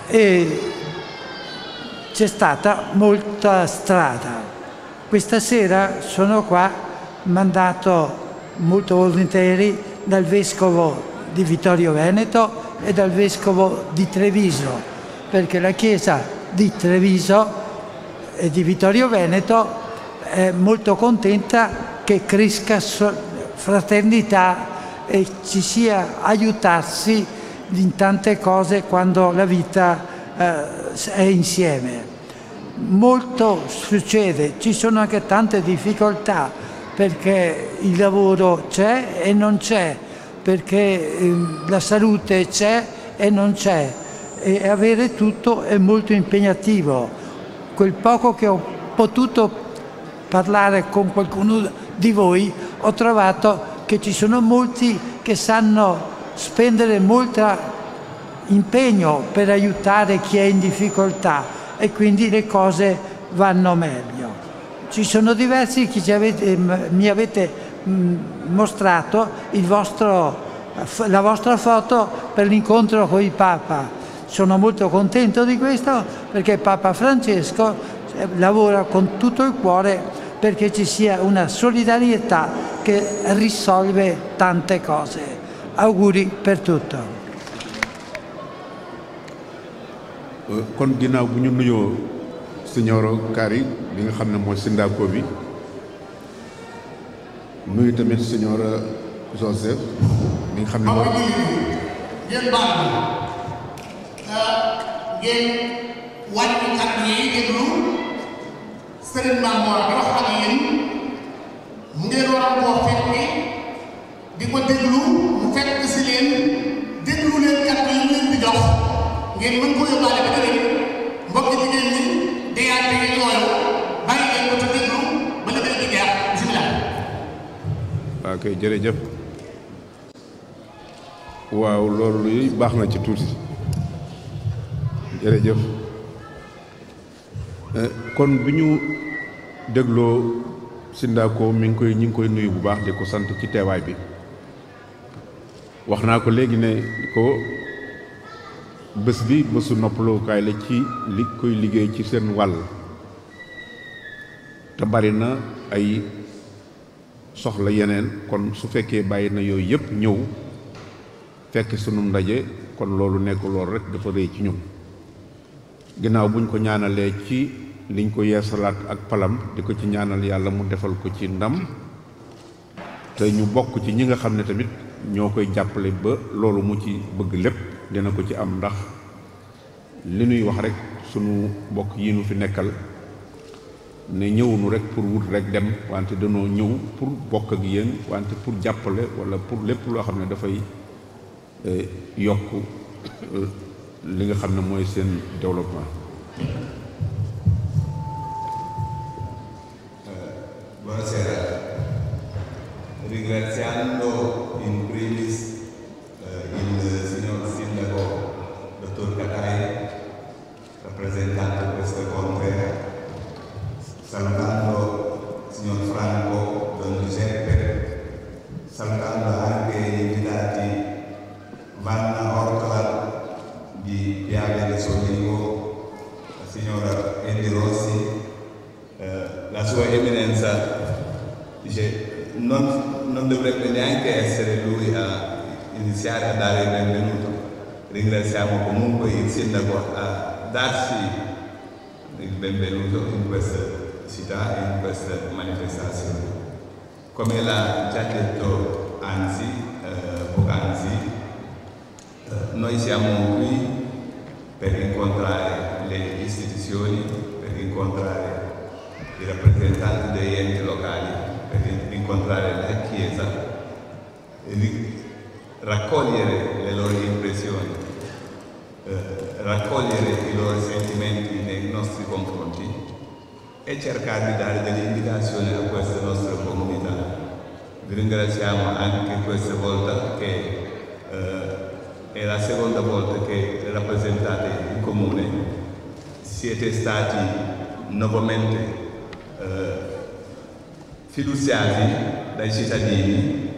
e c'è stata molta strada. Questa sera sono qua mandato molto volentieri dal Vescovo di Vittorio Veneto e dal Vescovo di Treviso, perché la Chiesa di Treviso e di Vittorio Veneto è molto contenta che cresca fraternità e ci sia aiutarsi in tante cose quando la vita è insieme. Molto succede, ci sono anche tante difficoltà perché il lavoro c'è e non c'è, perché la salute c'è e non c'è, e avere tutto è molto impegnativo. Quel poco che ho potuto parlare con qualcuno di voi, ho trovato che ci sono molti che sanno spendere molto impegno per aiutare chi è in difficoltà e quindi le cose vanno meglio. Ci sono diversi che mi avete mostrato la vostra foto per l'incontro con il Papa. Sono molto contento di questo perché Papa Francesco lavora con tutto il cuore perché ci sia una solidarietà che risolve tante cose. Auguri per tutto. Kon ginnaaw bu ñu nuyoo Signor Kari bi nga xam ne mooy Sindako bi nuyu tamit Signor Joseph bi nga xam ne mooy ngeen baal ngeen wàññi kàddu yi déglu Serigne Mamor di wax ak yéen mu ngeen war a koo fekk di ko déglu mu fekk si leen déglu leen kàddu yi leen di jox ngeen mën ko yóbbaale ba déwén mbokki jigéen ñi déyaate yi yooyu bàyyi leen ko te déglu ba liggéey di jeex bisimilah. waaw kay jërëjëf waaw loolu yi baax na ci tuuti jërëjëf kon bi ñu dégloo Sindako ñi ngi koy nuyu bu baax di ko sant ci teewaay bi wax naa ko léegi ne ko bés bi bésu noppalookaay la ci li koy liggéey ci seen wàll te bari na ay soxla yeneen kon su fekkee bàyyi na yooyu yëpp ñëw fekk sunu ndaje kon loolu nekk loolu rek dafa rëy ci ñun ginnaaw buñ ko ñaanalee ci liñ ko yeesalaat ak palam di ko ci ñaanal yàlla mu defal ko ci ndam te ñu bokk ci ñi nga xam ne tamit ñoo koy jàppale ba loolu mu ci bëgg lépp dina ko ci am ndax li nuy wax rek sunu bokk yi nu fi nekkal ne ñëwunu rek pour wut rek dem wante danoo ñëw pour bokk ak yéen wante pour jàppale wala pour lépp loo xam ne dafay yokk li nga xam ne mooy seen développement. Buonasera, ringraziando in primis il signor Sindaco Dottor Katai, rappresentante di questa conferenza, salutando il signor Franco, Don Giuseppe, salutando anche gli invitati Vanna Ortola di Piave del Solivo, la signora Eddie Rossi, la sua eminenza Eminenza dice non dovrebbe neanche essere lui a iniziare a dare il benvenuto. Ringraziamo comunque il sindaco a darci il benvenuto in questa città e in questa manifestazione. Come l'ha già detto poc'anzi, noi siamo qui per incontrare le istituzioni, per incontrare i rappresentanti degli enti locali, per incontrare la Chiesa, raccogliere le loro impressioni, raccogliere i loro sentimenti nei nostri confronti e cercare di dare delle indicazioni a questa nostra comunità. Vi ringraziamo anche questa volta che è la seconda volta che rappresentate il Comune. Siete stati nuovamente fiduciati dai cittadini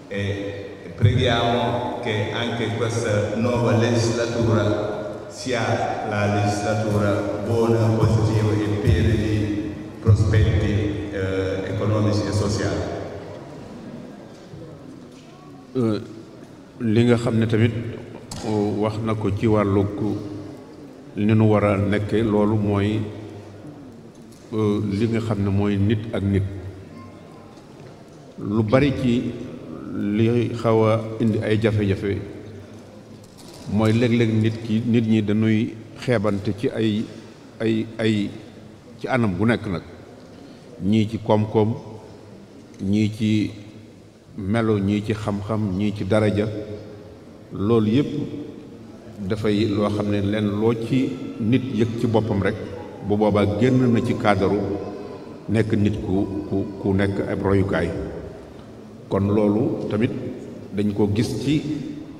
e preghiamo che anche questa nuova legislatura sia la legislatura buona, positiva e piena di prospetti economici e sociali. li nga xam ne tamit wax na ko ci wàllu li nu war a nekke loolu mooy li nga xam ne mooy nit ak nit. lu bari ci li xaw a indi ay jafe-jafe mooy léeg-léeg nit ñi dañuy xeebante ci ay ci anam gu nekk nag, ñii ci koom-koom, ñii ci melo, ñii ci xam-xam, ñii ci daraja. loolu yépp dafay loo xam ne leen loo ci nit yëg ci boppam rek bu boobaa génn na ci cadre nekk nit ku nekk ab royukaay. kon loolu tamit dañ ko gis ci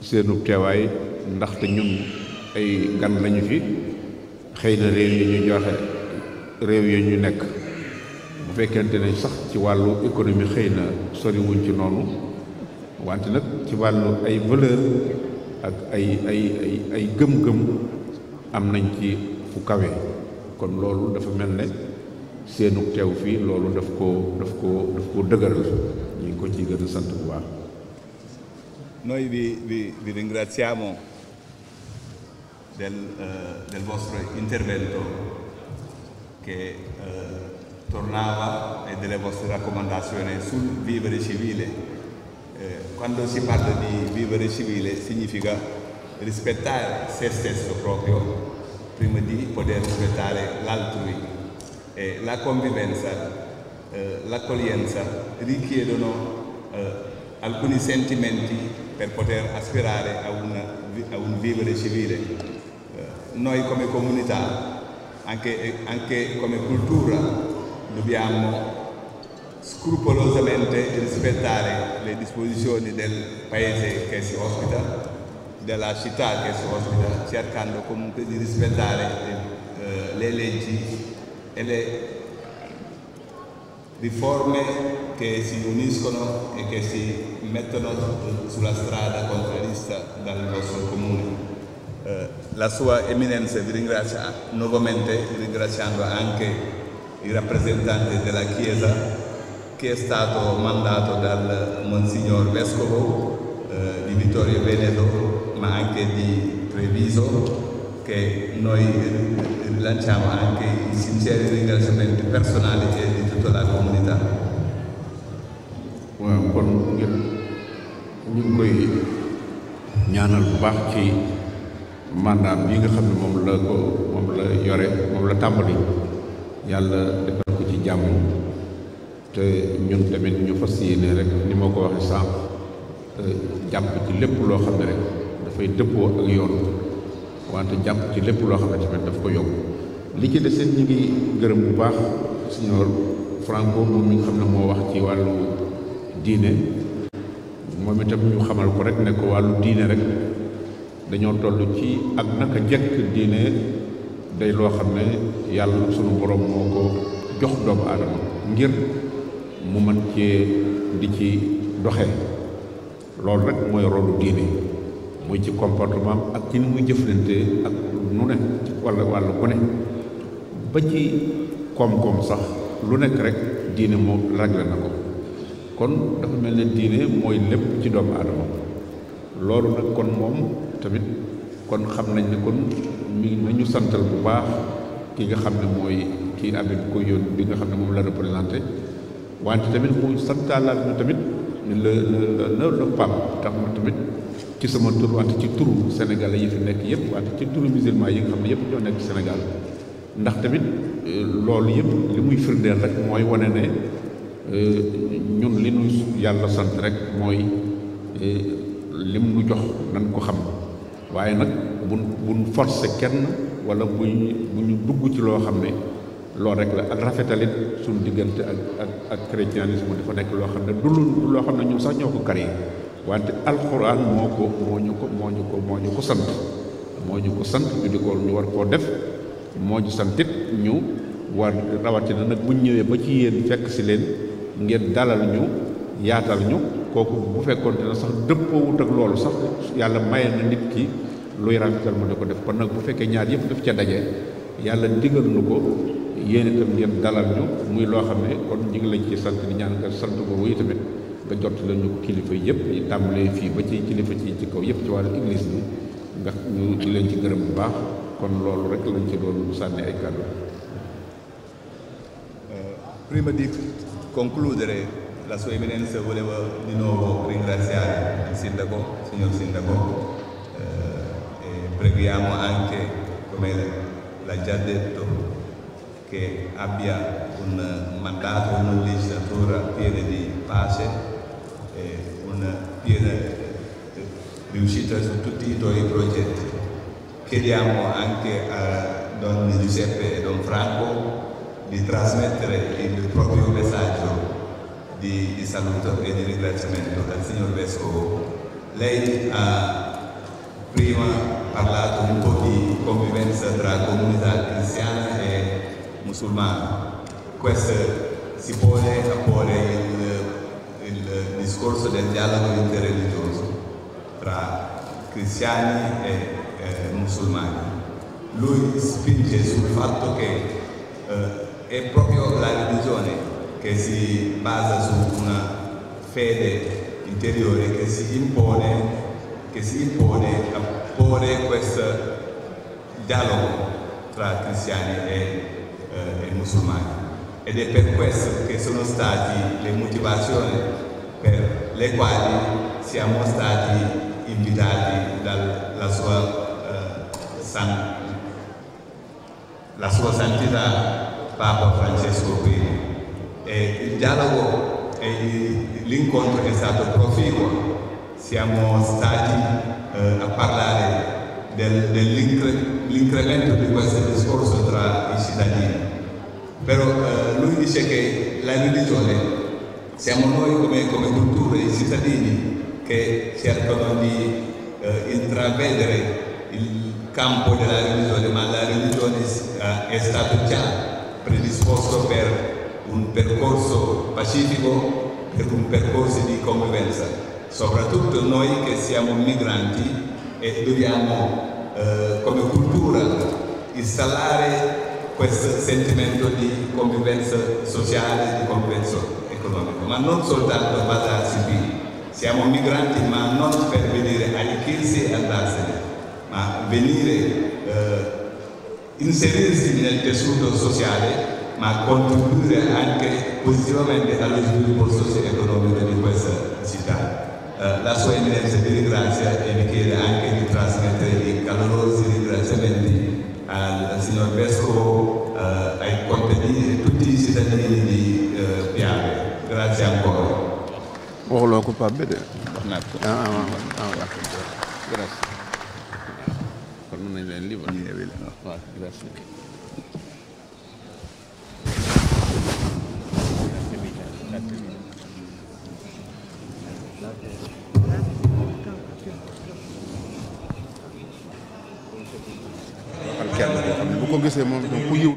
seenu teewaay, ndaxte ñun ay gan lañu fi, xëy na réew yi ñu joxe réew yi ñu nekk bu fekkente ne sax ci wàllu économie xëy na soriwuñ ci noonu, wante nag ci wàllu ay valeur ak ay gëm-gëm am nañ ci fu kawe. kon loolu dafa mel ne seenu teew fii loolu daf ko dëgëral. ñu ngi ko ci gën a sant bu baax. Noi vi ringraziamo del vostro intervento che tornava e delle vostre raccomandazioni sul vivere civile. Quando si parla di vivere civile significa rispettare se stesso proprio prima di poter rispettare l'altrui. La convivenza, l'accoglienza richiedono alcuni sentimenti per poter aspirare a un vivere civile. Noi come comunità, anche come cultura, dobbiamo scrupolosamente rispettare le disposizioni del paese che si ospita, della città che si ospita, cercando comunque di rispettare le leggi e le riforme che si uniscono e che si mettono sulla strada contrarista dal nostro comune. La Sua Eminenza vi ringrazia nuovamente, ringraziando anche i rappresentanti della Chiesa che è stato mandato dal Monsignor Vescovo di Vittorio Veneto, ma anche di Treviso, che noi rilanciamo anche i sinceri ringraziamenti personali e di tutta la comunità. waaw kon ñu ngi koy ñaanal bu baax ci mandat bi nga xam ne moom la yore, moom la tàmbali. yàlla defal ko ci jàmm, te ñun tamit ñu fas yéene rek ni ma ko waxee sànq jàpp ci lépp loo xam ne rek dafay dëppoo ak yoon, wante jàpp ci lépp loo xam ne tamit daf ko yokk. li ci deseen ñu ngi gërëm bu baax signor Franco moom mi nga xam ne moo wax ci wàllu diine. moom itam ñu xamal ko rek ne ko wàllu diine rek dañoo toll ci ak naka jekk diine day loo xam ne yàlla sunu borom moo ko jox doomu aadama ngir mu mën cee di ci doxee. loolu rek mooy rolu diine, muy ci comportement ak ci ni muy jëflante ak nu ne walla wàllu ku ne ba ci koom-koom sax lu nekk rek diine moo réglé na ko kon dafa mel ne diine mooy lépp ci doomu aadama loolu nag kon moom tamit kon xam nañ ne kon mi nañu santal bu baax ki nga xam ne mooy kii abbé bi ko yónni bi nga xam ne moom la représenté wante tamit mu santaalaat ñu tamit le pape tax ma tamit ci sama tur wante ci turu sénégalais yi fi nekk yëpp wante ci turu musulman yi nga xam ne yëpp ñoo nekk Sénégal ndax tamit loolu yëpp li muy firndeel rek mooy wane ne ñun li nu yàlla sant rek mooy lim nu jox nan ko xam waaye nag buñ forcé kenn wala bu ñu dugg ci loo xam ne loolu rek la ak rafetalit suñu diggante ak chrétianisme dafa nekk loo xam ne du loo xam ne ñun sax ñoo ko créé wante alxuraan moo ñu ko sant ñu di ko ñu war koo def moo ñu santit ñu war rawatina nag bu ñëwee ba ci yéen fekk si leen ngeen dalal ñu yaatal ñu kooku bu fekkoonte ne sax dëppoowut ak loolu sax yàlla maye na nit ki luy rafetal mu di ko def kon nag bu fekkee ñaar yëpp daf ca daje yàlla digal nu ko yéen itam ngeen dalal ñu muy loo xam ne kon ñu ngi lañ ci sant di ñaan nga sant ko wuy tamit nga jot la ñu ko kilifa yëpp yi tàmbalee fii ba ci kilifa ci kaw yëpp ci wàllu église bi nga ñu di leen ci gërëm bu baax kon loolu rek lañ ci doon sànni ay kàddu. Prima di concludere, la Sua Eminenza voleva di nuovo ringraziare il Sindaco, signor Sindaco, e preghiamo anche, come l'ha già detto, che abbia un mandato, una legislatura piena di pace e una piena riuscita su tutti i tuoi progetti. Chiediamo anche a Don Giuseppe e Don Franco di trasmettere il proprio messaggio di saluto e di ringraziamento al signor Vescovo. Lei ha prima parlato un po' di convivenza tra comunità cristiana e musulmana. Questo si pone a porre il discorso del dialogo interreligioso tra cristiani e musulmani. Lui spinge sul fatto che è proprio la religione che si basa su una fede interiore che si impone a porre questo dialogo tra cristiani e musulmani. Ed è per questo che sono state le motivazioni per le quali siamo stati invitati dalla sua santità Papa Francesco I. E il dialogo e l'incontro è stato proficuo. Siamo stati a parlare dell'incremento di questo discorso tra i cittadini. Però lui dice che la religione siamo noi come cultura, i cittadini che cercano di intravedere il campo della religione, ma la religione è stata già predisposto per un percorso pacifico, per un percorso di convivenza, soprattutto noi che siamo migranti e dobbiamo come cultura installare questo sentimento di convivenza sociale, di convivenza economica, ma non soltanto basarsi qui. Siamo migranti ma non per venire a arricchirsi e andarsene, ma venire inserirsi nel tessuto sociale, ma contribuire anche positivamente allo sviluppo socio-economico di questa città. La Sua Eminenza vi ringrazia e vi chiede anche di trasmettere i calorosi ringraziamenti al signor Vescovo, ai contadini e tutti i cittadini di Piave. Grazie ancora. waxuloo ko Pape de wax naa ko. Grazie. kon mën nañ leen lii waaw grazie. waxal kenn boo xam ne bu ko gisee moom ku yiw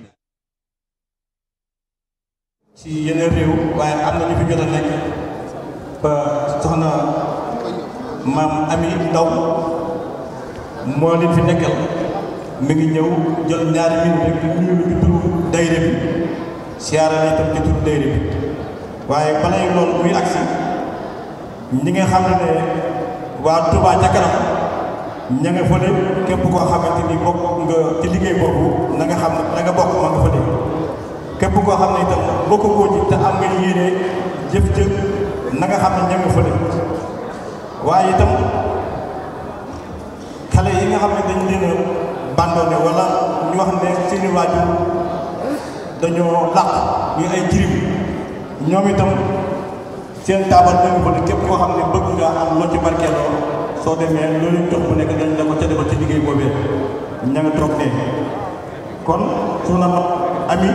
ci yeneen réew waaye am na ñu fi jot a nekk ba soxna maam Ami Ndaw moo leen fi nekkal mi ngi ñëw jël ñaari minute rek di nuyu ñu turu daayira bi siyaare na itam ci turu dayre bi waaye balay loolu muy agsi ñi nga xam ne waa Touba ca kanam ña nga fële képp koo xamante ni bokk nga ci liggéey boobu na nga xam ne na nga bokk ma nga fële képp koo xam ne itam bokk koo ci te am nga yéene jëf-jëf na nga xam ne ña nga fële waaye itam xale yi nga xam ne dañ leen a bandone wala ñu wax ne seeni waajur dañoo làq ñu ay jirim ñoom itam seen taabal na nga fële képp koo xam ne bëgg nga am loo ci barkeeloo soo demee loolu jox bu nekk dañ la ko ca defal ci liggéey boobee ña nga toog ne kon soxna Ami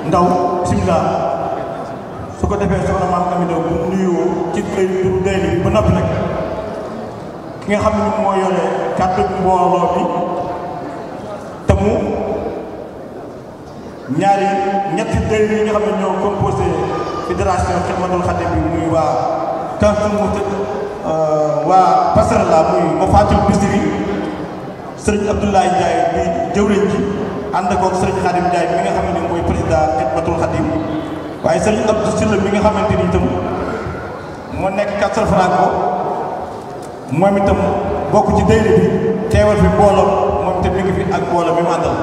Ndaw bismillah su ko defee soxna maam Ami Ndaw bu nuyoo ci turu day bi ba noppi nag ki nga xam ne moo yore kàddu mbooloo bi te mu ñetti day yi nga xam ne ñoo composé fédération Xidmatul Xaadim bi muy waa Kansul waa Passerella muy Mafatul Bichri sëriñ Abdoulaye Ndiaye bi jëwriñ ji ànd ak sëriñ Khadim Ndiaye mi nga xam ne mooy président Xidmatul Xaadim waaye sëriñ Abdou Sylla mi nga xamante ni itam moo nekk Castel Franco moom itam bokk ci dayre bi teewal fi mbooloo moom itam mi ngi fi ak mbooloo mi mu àndal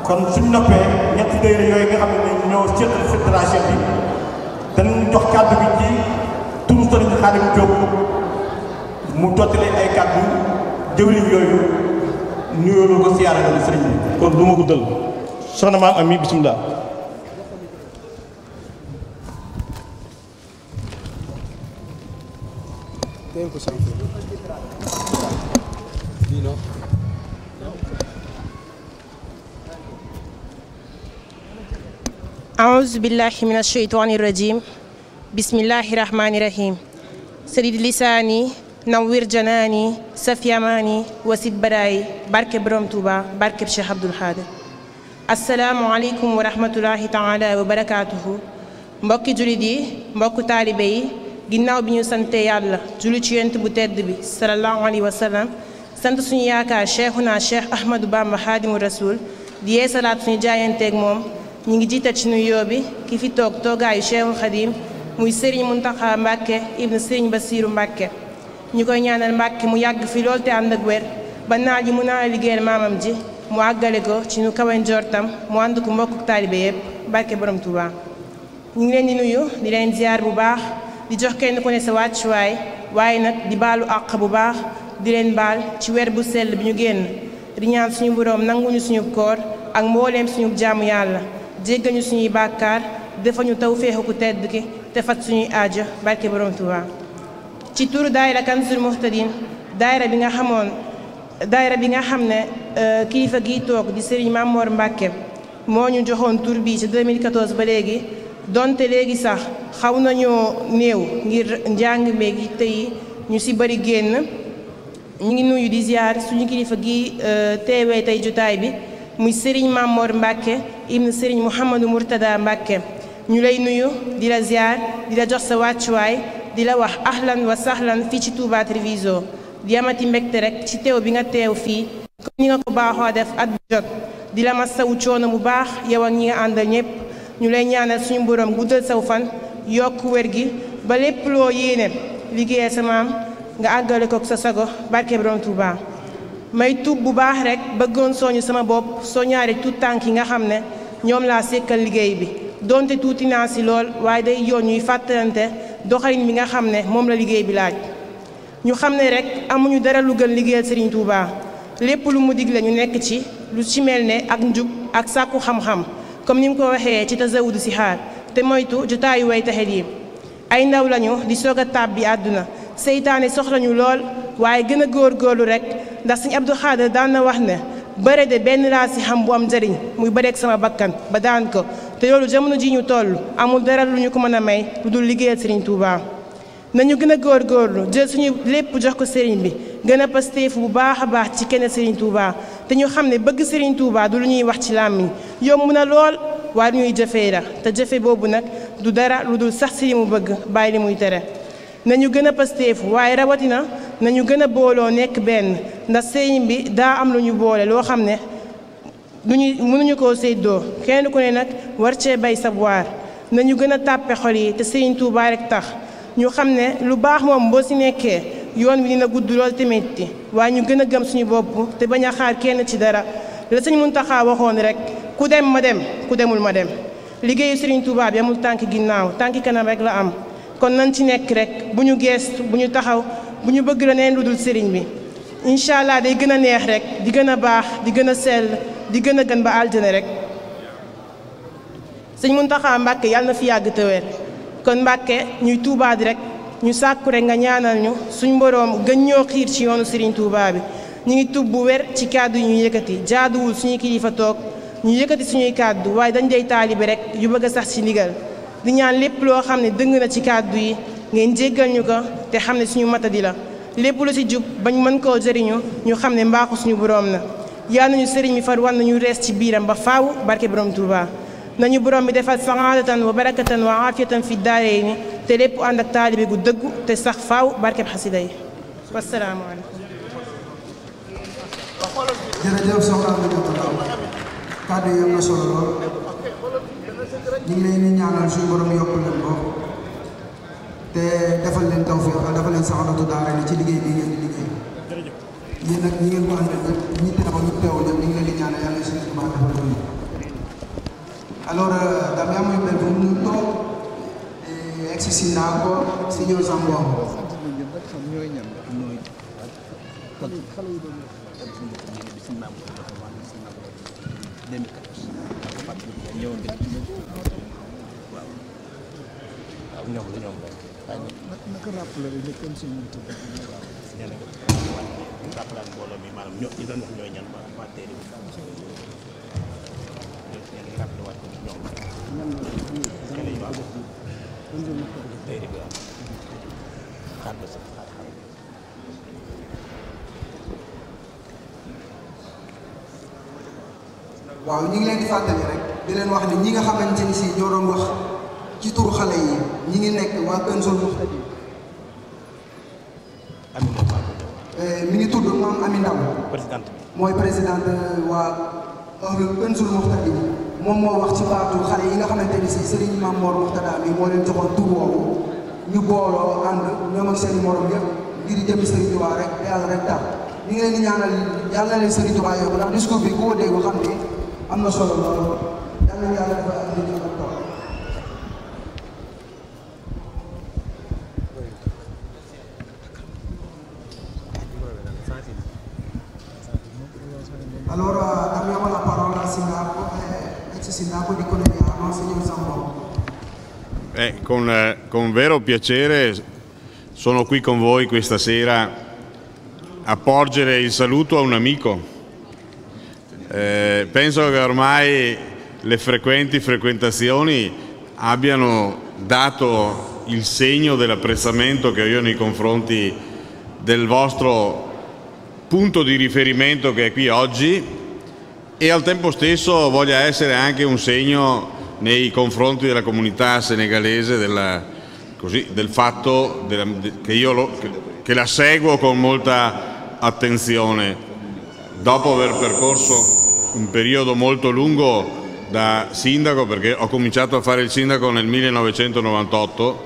kon suñ noppee ñetti dayre yooyu nga xam ne ñoo seq fédération bi danañ jox kàddu bi ci turu sëriñ Khadim Diop mu jottali ay kàddu jëwriñ yooyu nuyoo ko siyaare la sëriñ bi kon du ma guddal soxna maam Ami bismillah أعوذ بالله من الشيطان الرجيم بسم الله الرحمن الرحيم سدد لساني نوّر جناني سف يماني وسد براي barke Borom Touba barke Cheikh Abdoul Khadir assalaamu aleykum wa rahmatullahi taala wa barakaatuhu mbokki jullit yi mbokku taalibe yi ginnaaw bi ñu sante yàlla julli ci yonent bu tedd bi sallallahu alayhi wa sallam sant suñu yaakaar cheikhuna cheikh Ahmadou Bamba Xaadimu Rasul di yeesalaat suñu jaayanteeg moom ñi ngi jiital ci nuyoo bi ki fi toog toogaayu Cheikhul Khadim muy Serigne Mountakha Mbacké ibn Serigne Bassirou Mbacké ñu koy ñaanal Mbacké mu yàgg fi lool te ànd ak wér ba naal ji mu naa liggéeyal maamam ji mu àggale ko ci ñu kawe njortam mu ànd ko mbokku taalibe yépp barke Borom Touba. ñu ngi leen di nuyu di leen ziar bu baax di jox kenn ku ne sa wàccuwaay waaye nag di baalu àq bu baax di leen baal ci weer bu sell bi ñu génn di ñaan suñu boroom nanguñu suñu koor ak mbooleem suñu jaamu yàlla jéggañu suñuy bàkkaar defañu tawféexu ku tedd ki te fat suñuy aajo barke Borom Touba. ci turu daayira Kanzul Muhtadin daayira bi nga xam ne kilifa gi toog di Serigne Mamor Mbacké moo ñu joxoon tur bi ci 2014 ba léegi donte léegi sax xaw nañoo néew ngir njàng meegi tey ñu ci bari génn ñu ngi nuyu di ziar suñu kilifa gi teewee tey jotaay bi muy Serigne Mamor Mbacké ibn Serigne Mouhamadou Mourtada Mbacké ñu lay nuyu di la ziar di la jox sa wàccuwaay di la wax ahlan wa sahlan fii ci Touba Treviso di amati mbégte rek ci teew bi nga teew fii comme ni nga ko baaxoo def at bu jot di la masawu coono bu baax yow ak ñi nga àndal ñépp ñu lay ñaanal suñu borom guddal saw fan yokk wér gi ba lépp loo yéene liggéeyal sa maam nga àggale ko sa sago barke Borom Touba. may tuub bu baax rek bëggoon soñu sama bopp soo ñaari tuut tànk yi nga xam ne ñoom laa sekkal liggéey bi donte tuuti naa si lool waaye day yoon ñuy fàttalante doxalin bi nga xam ne moom la liggéey bi laaj. ñu xam ne rek amuñu dara lu gën liggéeyal Serigne Touba lépp lu mu digle ñu nekk ci lu ci mel ne ak njub ak sàkku xam-xam comme ni mu ko waxee ci Tazawudu Sixaar te moytu jotaayu way taxet yi. ay ndaw lañu di soog a tàbbi àdduna seytaane soxlañu lool waaye gën a góorgóorlu rek ndax Serigne Abdou Khadir daan na wax ne bëre de benn laa si xam bu am njëriñ muy bëreeg sama bakkan ba daan ko te loolu jamono ji ñu toll amul dara lu ñu ko mën a may lu dul liggéeyal Serigne Touba. nañu gën a góorgóorlu jël suñu lépp jox ko Serigne bi gën a pasteefu bu baax a baax ci kenn Serigne Touba te ñu xam ne bëgg Serigne Touba du lu ñuy wax ci làmmiñ yomb na lool waaye lu ñuy jëfee la te jëfe boobu nag du dara lu dul sax si li mu bëgg bàyyi li muy tere. nañu gën a pasteefu waaye rawatina nañu gën a booloo nekk benn ndax Serigne bi daa am lu ñu boole loo xam ne mënuñu koo séddoo kenn ku ne nag war cee bay sa waar nañu gën a tàppe xol yi te Serigne Touba rek tax ñu xam ne lu baax moom boo ci nekkee yoon wi dina gudd lool te metti waaye ñu gën a gëm suñu bopp te bañ a xaar kenn ci dara la Sëñ Muntaxa waxoon rek ku dem ma dem ku demul ma dem liggéeyu Serigne Touba bi amul tànk ginnaaw tànk kanam rek la am kon nañ ci nekk rek bu ñu geestu bu ñu taxaw bu ñu bëgg la neen lu dul Serigne bi incha allah day gën a neex rek di gën a baax di gën a sell di gën a gën ba aljana rek Sëñ Muntaxa Mbàkke yàlla na fi yàgg te wér kon Mbàkke ñuy Touba di rek ñu sàkku rek nga ñaanal ñu suñ boroom gën ñoo xiir ci yoonu Serigne Touba bi ñu ngi tub bu wér ci kàddu yi ñu yëkkati jaaduwul suñuy kilifa toog ñu yëkkati suñuy kàddu waaye dañ day taalibe rek yu bëgg a sax ci ndigal di ñaan lépp loo xam ne dëng na ci kàddu yi ngeen jéggal ñu ko te xam ne suñu matadi la lépp lu ci jub bañ mën koo jëriñu ñu xam ne mbaaxu suñu boroom na yaa nañu sëriñ mi far wan nañu rees ci biiram ba faaw barke borom Touba nañu borom bi defal saadatan wa barakatan wa aafiyatan fi daarayni te lépp ànd ak taalibe gu dëggu te sax faaw barkeb xasida yi wassalaamu aleykum. jërëjëf soxna Aminata kàddu yi am na solo lool ñu ngi leen di ñaanal suñu borom yokku leen ko te defal leen tawfiq defal leen saadatu daarayni ci liggéey bi ngeen di liggéey yéen nag ñi ngeen ko àndal ñëpp ñi teew ñu teewul ñëpp ñu ngi leen di ñaanal yàlla suñu Tuubaa defal ko ñu allora abbiamo il benvenuto ex sindaco signor Zambon. waaw ñu ngi leen di fàttali rek di leen wax ni ñi nga xamante ni si ñoo doon wax ci turu xale yi ñi ngi nekk waa Kanzul Muhtadin mi ngi tudd moom Ami Ndaw mooy présidente waa Kanzul Muhtadin moom moo wax ci baatu xale yi nga xamante ni si Serigne Mame Mor Mourtada mi moo leen joxoon tur woowu ñu booloo ànd ñoom ak seen morom yëpp ngir jëm Serigne Touba rek yàlla rek tax ñu ngi leen di ñaanal yàlla na leen Serigne Touba yóbbu ndax discours bi ku ko dégg xam ni am na solo lool yàlla na yàlla dafa am liggéey ak tool. Allora diamo la parola al sindaco, ex sindaco di Conegliano, signor Zambon. Con vero piacere sono qui con voi questa sera a porgere il saluto a un amico. Penso che ormai le frequenti frequentazioni abbiano dato il segno dell'apprezzamento che ho io nei confronti del vostro punto di riferimento che è qui oggi e al tempo stesso voglia essere anche un segno nei confronti della comunità senegalese del fatto che la seguo con molta attenzione. Dopo aver percorso un periodo molto lungo da sindaco, perché ho cominciato a fare il sindaco nel 1998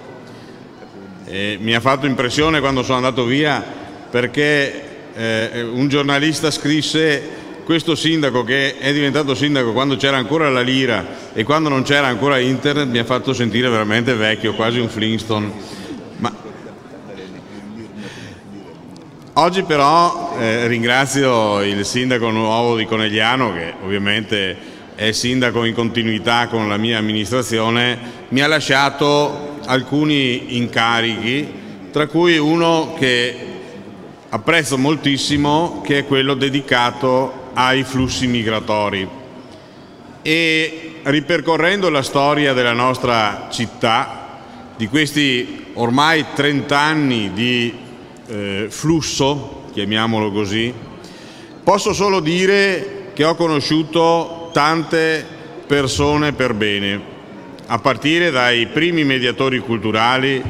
e mi ha fatto impressione quando sono andato via perché un giornalista scrisse: questo sindaco che è diventato sindaco quando c'era ancora la lira e quando non c'era ancora internet mi ha fatto sentire veramente vecchio, quasi un Flintstone. Oggi però ringrazio il sindaco nuovo di Conegliano, che ovviamente è sindaco in continuità con la mia amministrazione, mi ha lasciato alcuni incarichi, tra cui uno che apprezzo moltissimo, che è quello dedicato ai flussi migratori. E ripercorrendo la storia della nostra città, di questi ormai 30 anni di flusso, chiamiamolo così, posso solo dire che ho conosciuto tante persone per bene, a partire dai primi mediatori culturali.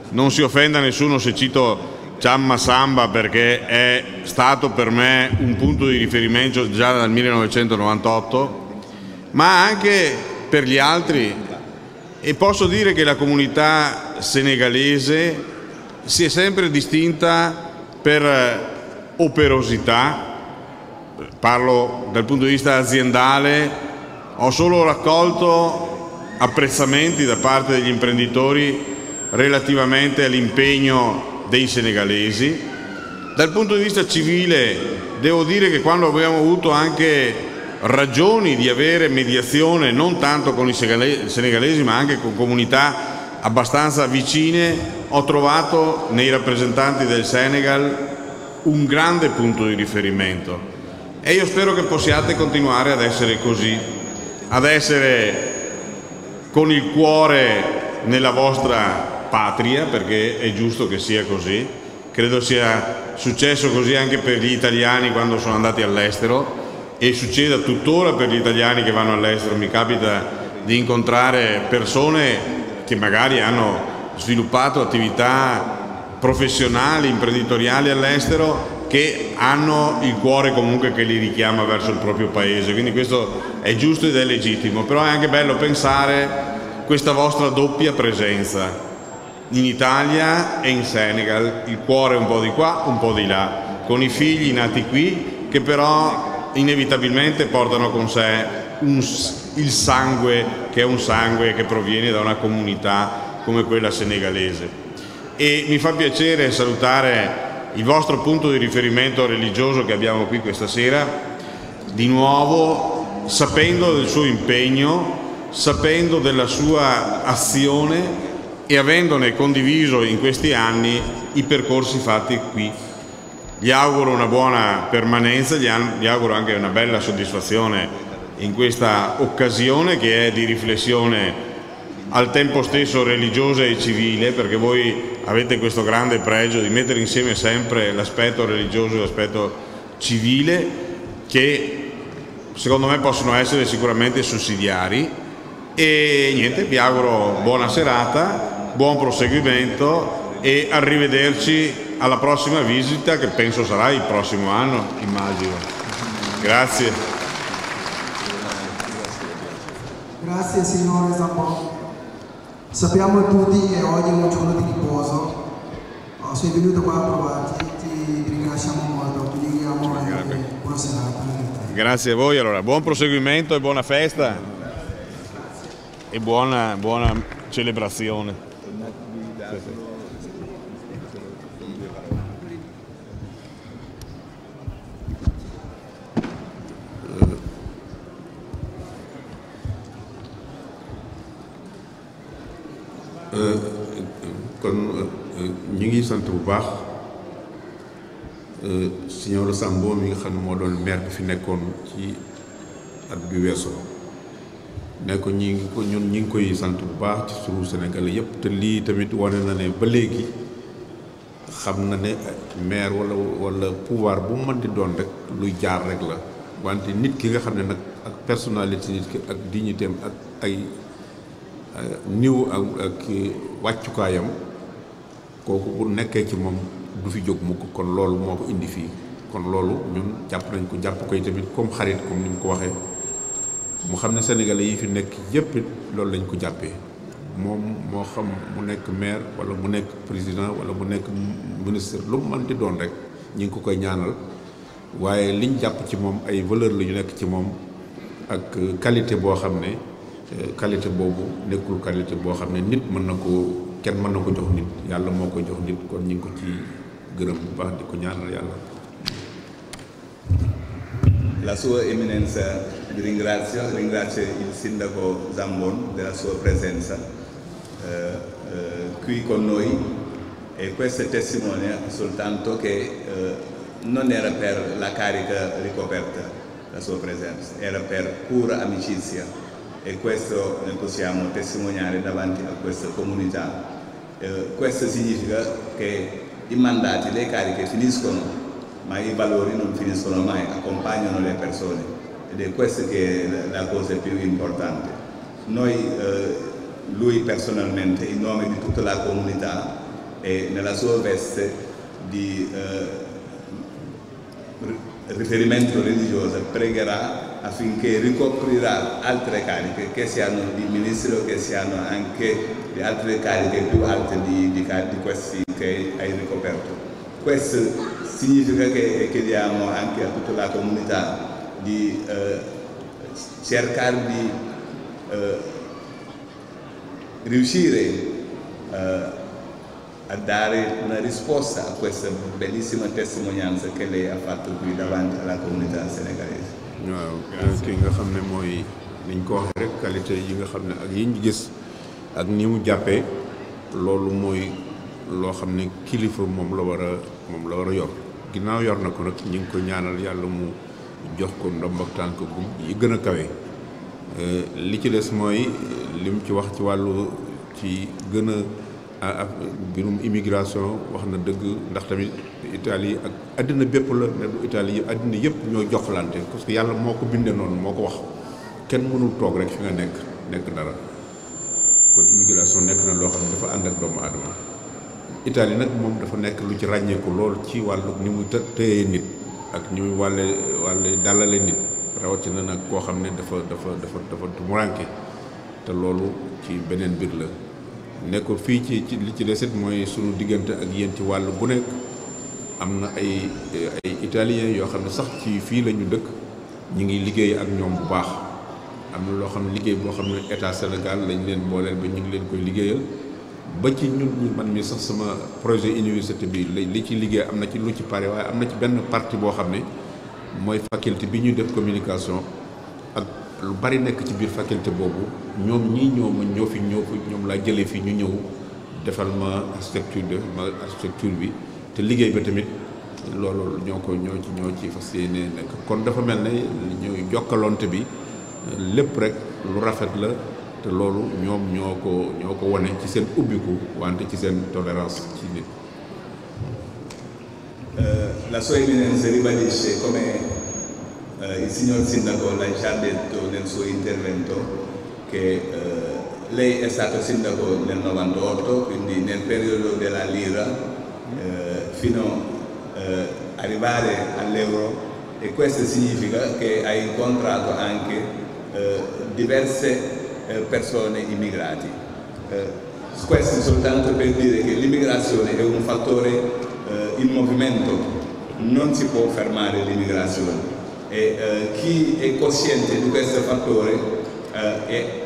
Non si offenda nessuno se cito Chamma Samba, perché è stato per me un punto di riferimento già dal 1998, ma anche per gli altri, e posso dire che la comunità senegalese si è sempre distinta per operosità. Parlo dal punto di vista aziendale, ho solo raccolto apprezzamenti da parte degli imprenditori relativamente all'impegno dei senegalesi. Dal punto di vista civile devo dire che quando abbiamo avuto anche ragioni di avere mediazione non tanto con i senegalesi ma anche con comunità abbastanza vicine, ho trovato nei rappresentanti del Senegal un grande punto di riferimento, e io spero che possiate continuare ad essere così, ad essere con il cuore nella vostra patria, perché è giusto che sia così. Credo sia successo così anche per gli italiani quando sono andati all'estero, e succeda tuttora per gli italiani che vanno all'estero. Mi capita di incontrare persone che magari hanno sviluppato attività professionali, imprenditoriali all'estero, che hanno il cuore comunque che li richiama verso il proprio paese, quindi questo è giusto ed è legittimo. Però è anche bello pensare questa vostra doppia presenza in Italia e in Senegal, il cuore un po' di qua, un po' di là, con i figli nati qui che però inevitabilmente portano con sé il sangue, che è un sangue che proviene da una comunità come quella senegalese. E mi fa piacere salutare il vostro punto di riferimento religioso che abbiamo qui questa sera, di nuovo sapendo del suo impegno, sapendo della sua azione e avendone condiviso in questi anni i percorsi fatti qui. Gli auguro una buona permanenza, gli auguro anche una bella soddisfazione in questa occasione che è di riflessione al tempo stesso religiosa e civile, perché voi avete questo grande pregio di mettere insieme sempre l'aspetto religioso e l'aspetto civile, che secondo me possono essere sicuramente sussidiari. E niente, vi auguro buona serata, buon proseguimento e arrivederci alla prossima visita, che penso sarà il prossimo anno, immagino. Grazie. Grazie signore Zambon. Sappiamo tutti che oggi è un giorno di riposo. Sei venuto qua a trovarti, ti ringraziamo molto, ti diamo buona serata. Grazie a voi, allora buon proseguimento e buona festa e buona celebrazione. kon ñu ngi sant bu baax signor Sambo mi nga xam ne moo doon maire bi fi nekkoon ci at bi weesu ne ko ñun ñi ngi koy sant bu baax ci sunu Sénégal yépp te lii tamit wane na ne ba léegi xam na ne maire wala pouvoir bu mën di doon rek luy jaar rek la, wante nit ki nga xam ne nag ak personnalité nit ki ak dignité am ak ay niw ak wàccukaayam, kooku bu nekkee ci moom du fi jóg mukk. kon loolu moo ko indi fii, kon loolu ñun jàpp nañ ko, jàpp koy tamit comme xarit, comme ni mu ko waxee. mu xam ne sénégalais yi fi nekk yépp loolu lañ ko jàppee, moom moo xam mu nekk maire wala mu nekk président wala mu nekk ministre, lu mu mën di doon rek ñi ngi ko koy ñaanal. waaye liñ jàpp ci moom ay valeur la ñu nekk ci moom, ak qualité boo xam ne qualité boobu nekkul qualité boo xam ne nit mën na ko, kenn mën na ko jox nit, yàlla moo ko jox nit. kon ñu ngi ko ci gërëm bu baax di ko ñaanal yàlla. La sua eminenza vi ringrazio il sindaco Zambon della sua presenza qui con noi, e questo testimonia soltanto che non era per la carica ricoperta la sua presenza, era per pura amicizia, e questo ne possiamo testimoniare davanti a questa comunità. Questo significa che i mandati, le cariche finiscono, ma i valori non finiscono mai, accompagnano le persone, ed è questa che è la cosa più importante. Noi, lui personalmente, in nome di tutta la comunità e nella sua veste di riferimento religioso pregherà affinché ricoprirà altre cariche, che siano di ministro, che siano anche di altre cariche più alte di questi che hai ricoperto. Questo significa che chiediamo anche a tutta la comunità di cercare di riuscire a dare una risposta a questa bellissima testimonianza che lei ha fatto qui davanti alla comunità senegalese. waaw ki nga xam ne mooy niñ ko waxee rek qualité yi nga xam ne ak yi ñu gis ak ni mu jàppee loolu mooy loo xam ne kilifa moom la war a yor ginnaaw yor na ko nag ñu ngi ko ñaanal yàlla mu jox ko ndomb ak tànk gu yi gën a kawe li ci des mooy lim ci wax ci wàllu ci gën a mbirum immigration wax na dëgg ndax tamit Italie ak àddina bépp la ne du Italie àddina yëpp ñoo jokkalante parce que yàlla moo ko bindee noonu moo ko wax kenn mënul toog rek fi nga nekk dara kon immigration nekk na loo xam ne dafa ànd ak doomu aadama Italie nag moom dafa nekk lu ci ràññeeku lool ci wàllu ni muy téye nit ak ni muy wàlle dalale nit rawatina nag koo xam ne dafa tumuranke te loolu ci beneen mbir la nekkul fii ci li ci desit mooy sunu diggante ak yéen ci wàllu bu nekk am na ay italiens yoo xam ne sax ci fii la ñu dëkk ñu ngi liggéey ak ñoom bu baax am na loo xam ne liggéey boo xam ne état Sénégal lañ leen booleel ba ñu ngi leen koy liggéeyal ba ci ñun man mi sax sama projet université bi li ci liggéey am na ci lu ci pare waaye am na ci benn partie boo xam ne mooy faculté bi ñuy def communication ak lu bari nekk ci biir faculté boobu ñoom ñoom laa jëlee fii ñu ñëw defal ma architecture bi te liggéey ba tamit loolu ñoo ci fas yéene nekk kon dafa mel ne ñooy jokkalonte bi lépp rek lu rafet la te loolu ñoom ñoo ko wane ci seen ubbiku wante ci seen tolérance ci nit. La sua eminenza ribadisce come il signor Sindaco l'ha già detto nel suo intervento che lei è stato sindaco nel 98, quindi nel periodo della lira fino ad arrivare all'euro, e questo significa che ha incontrato anche diverse persone immigrati. Questo soltanto per dire che l'immigrazione è un fattore in movimento, non si può fermare l'immigrazione. E chi è cosciente di questo fattore è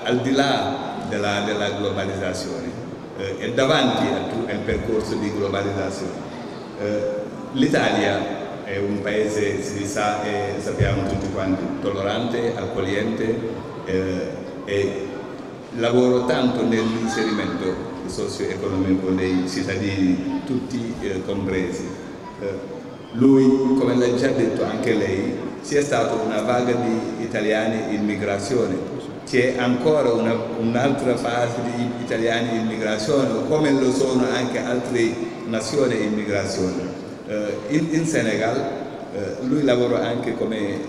al di là della globalizzazione, è davanti al percorso di globalizzazione. L'Italia è un paese, si sa e sappiamo tutti quanti, tollerante, accogliente e lavora tanto nell'inserimento socio-economico dei cittadini, tutti compresi. Lui, come l'ha già detto anche lei, c'è stata una vaga di italiani in migrazione, c'è ancora un'altra fase di italiani in migrazione, come lo sono anche altre nazioni in migrazione. In Senegal lui lavora anche come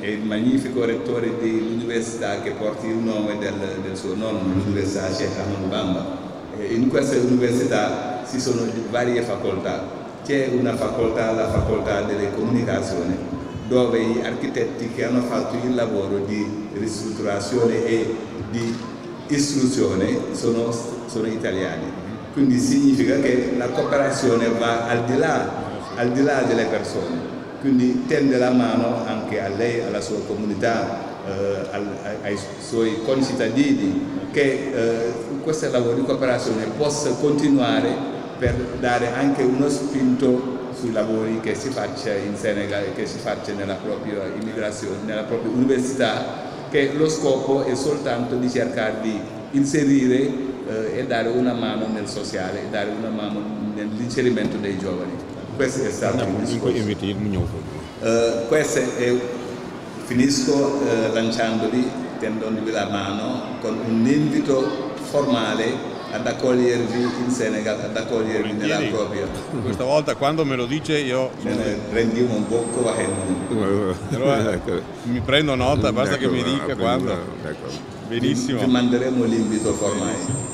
il magnifico rettore dell'università che porta il nome del suo nonno, l'Università Sheikh Ahmadou Bamba. In questa università ci sono varie facoltà. C'è una facoltà, la facoltà delle comunicazioni, dove gli architetti che hanno fatto il lavoro di ristrutturazione e di istruzione sono italiani. Quindi significa che la cooperazione va al di là delle persone, quindi tende la mano anche a lei, alla sua comunità, ai suoi concittadini, che questo lavoro di cooperazione possa continuare per dare anche uno spinto sui lavori che si faccia in Senegal e che si faccia nella propria immigrazione, nella propria università, che lo scopo è soltanto di cercare di inserire e dare una mano nel sociale, e dare una mano nell'inserimento dei giovani. Questo è stato il discorso. Questo è, finisco lanciandoli, tendondovi la mano con un invito formale ad accogliervi in Senegal, ad accogliervi nella propria. Questa volta quando me lo dice io rendiamo un po' mi prendo nota, basta che mi dica quando. Benissimo. Vi manderemo l'invito formale.